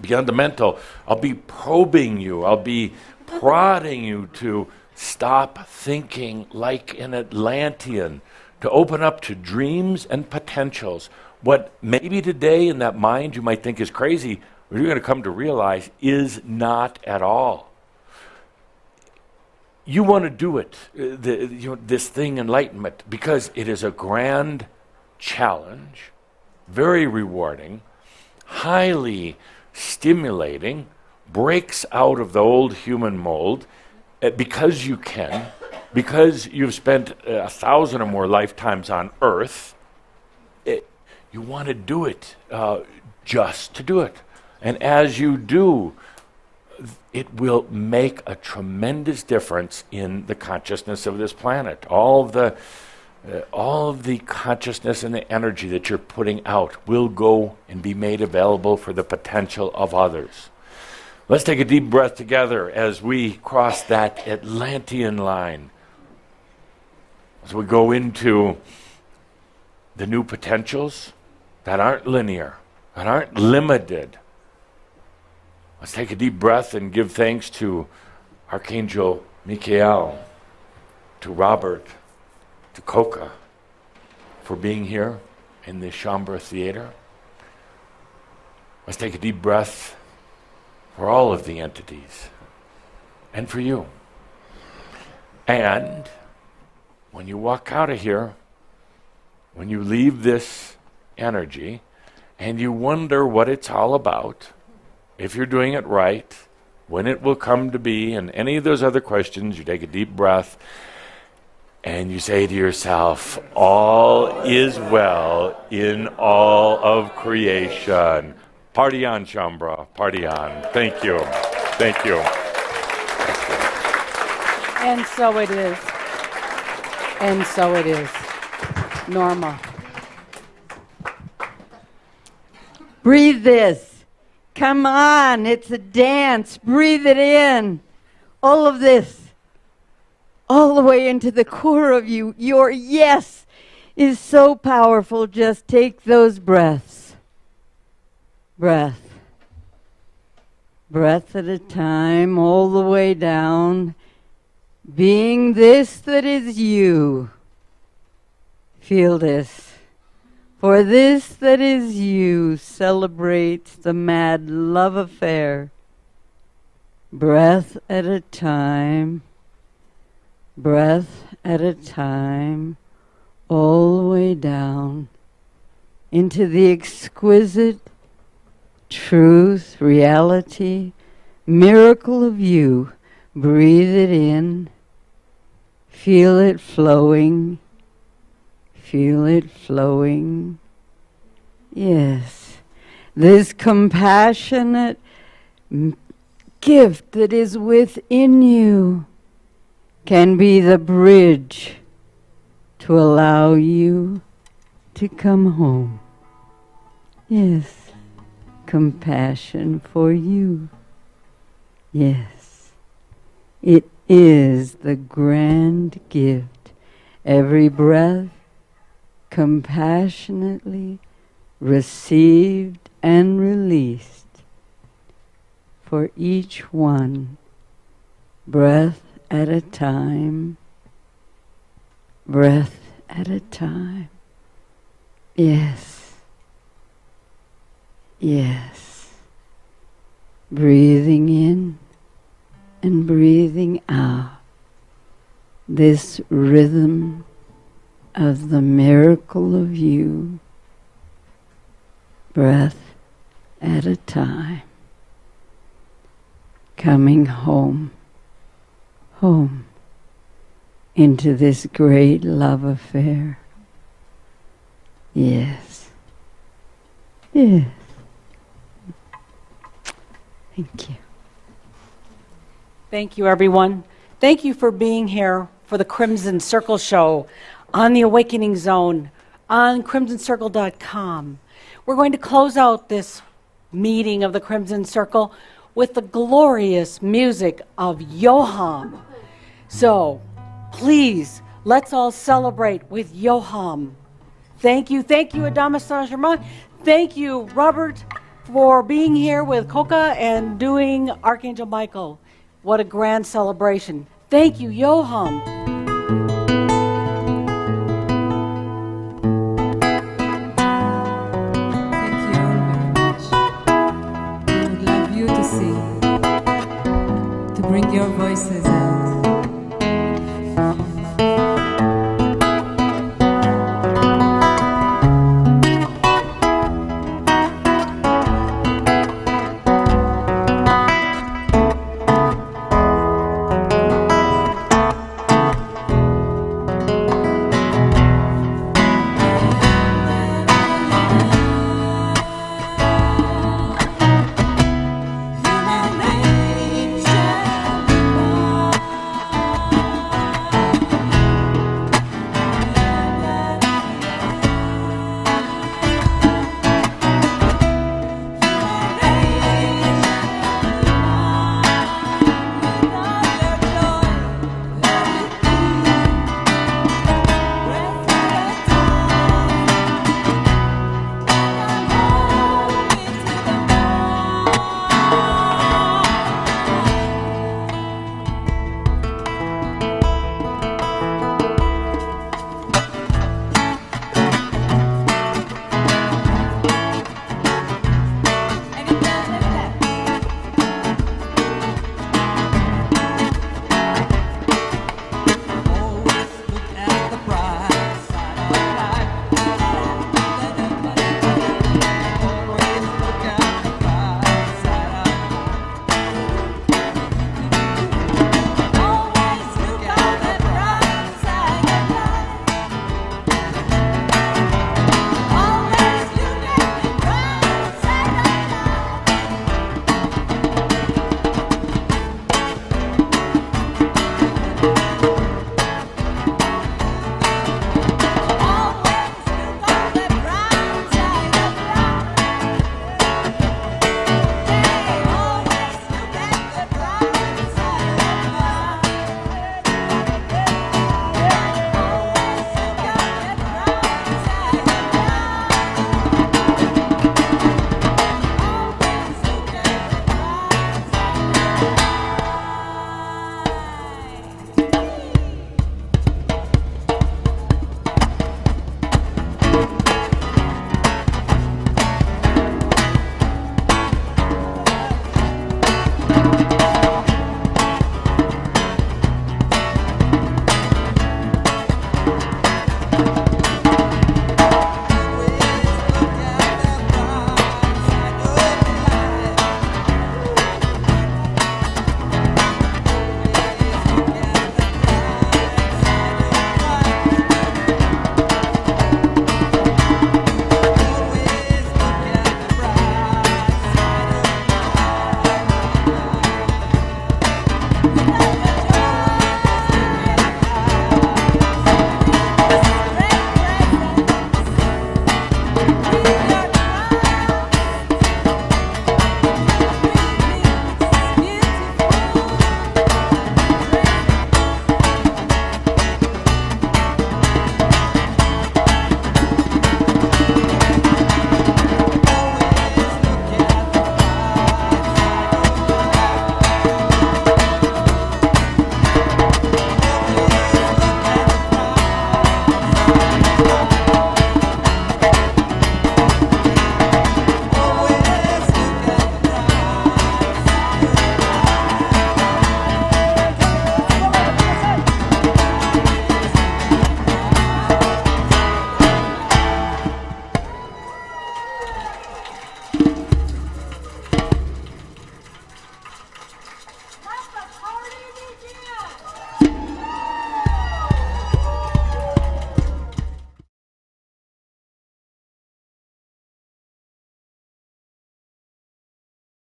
Beyond the mental, I'll be probing you, I'll be prodding you to stop thinking like an Atlantean, to open up to dreams and potentials. What maybe today in that mind you might think is crazy, what you're going to come to realize is not at all. You want to do it, this thing, enlightenment, because it is a grand challenge, very rewarding, highly stimulating, breaks out of the old human mold, because you can, because you've spent 1,000 or more lifetimes on Earth. You want to do it just to do it. And as you do, it will make a tremendous difference in the consciousness of this planet. All of the consciousness and the energy that you're putting out will go and be made available for the potential of others. Let's take a deep breath together as we cross that Atlantean line. As we go into the new potentials that aren't linear, that aren't limited. Let's take a deep breath and give thanks to Archangel Michael, to Robert, to Coca, for being here in the Chambre Theater. Let's take a deep breath for all of the entities and for you. And when you walk out of here, when you leave this energy and you wonder what it's all about, if you're doing it right, when it will come to be, and any of those other questions, you take a deep breath and you say to yourself, all is well in all of creation. Party on, Shambhala. Party on. Thank you. Thank you. And so it is. And so it is. Norma. Breathe this. Come on, it's a dance. Breathe it in. All of this. All the way into the core of you. Your yes is so powerful. Just take those breaths. Breath. Breath at a time, all the way down. Being this that is you. Feel this. For this that is you celebrates the mad love affair. Breath at a time. Breath at a time, all the way down into the exquisite truth, reality, miracle of you. Breathe it in. Feel it flowing. Feel it flowing. Yes. This compassionate gift that is within you can be the bridge to allow you to come home. Yes, compassion for you. Yes, it is the grand gift. Every breath compassionately received and released for each one, breath at a time, breath at a time. Yes, yes. Breathing in and breathing out, this rhythm of the miracle of you, breath at a time, coming home, home, into this great love affair. Yes, yes. Thank you. Thank you, everyone. Thank you for being here for the Crimson Circle show on the Awakening Zone on crimsoncircle.com. We're going to close out this meeting of the Crimson Circle with the glorious music of Yoham. So please, let's all celebrate with Yoham. Thank you, Adama Saint-Germain. Thank you, Robert, for being here with Coca and doing Archangel Michael. What a grand celebration. Thank you, Yoham.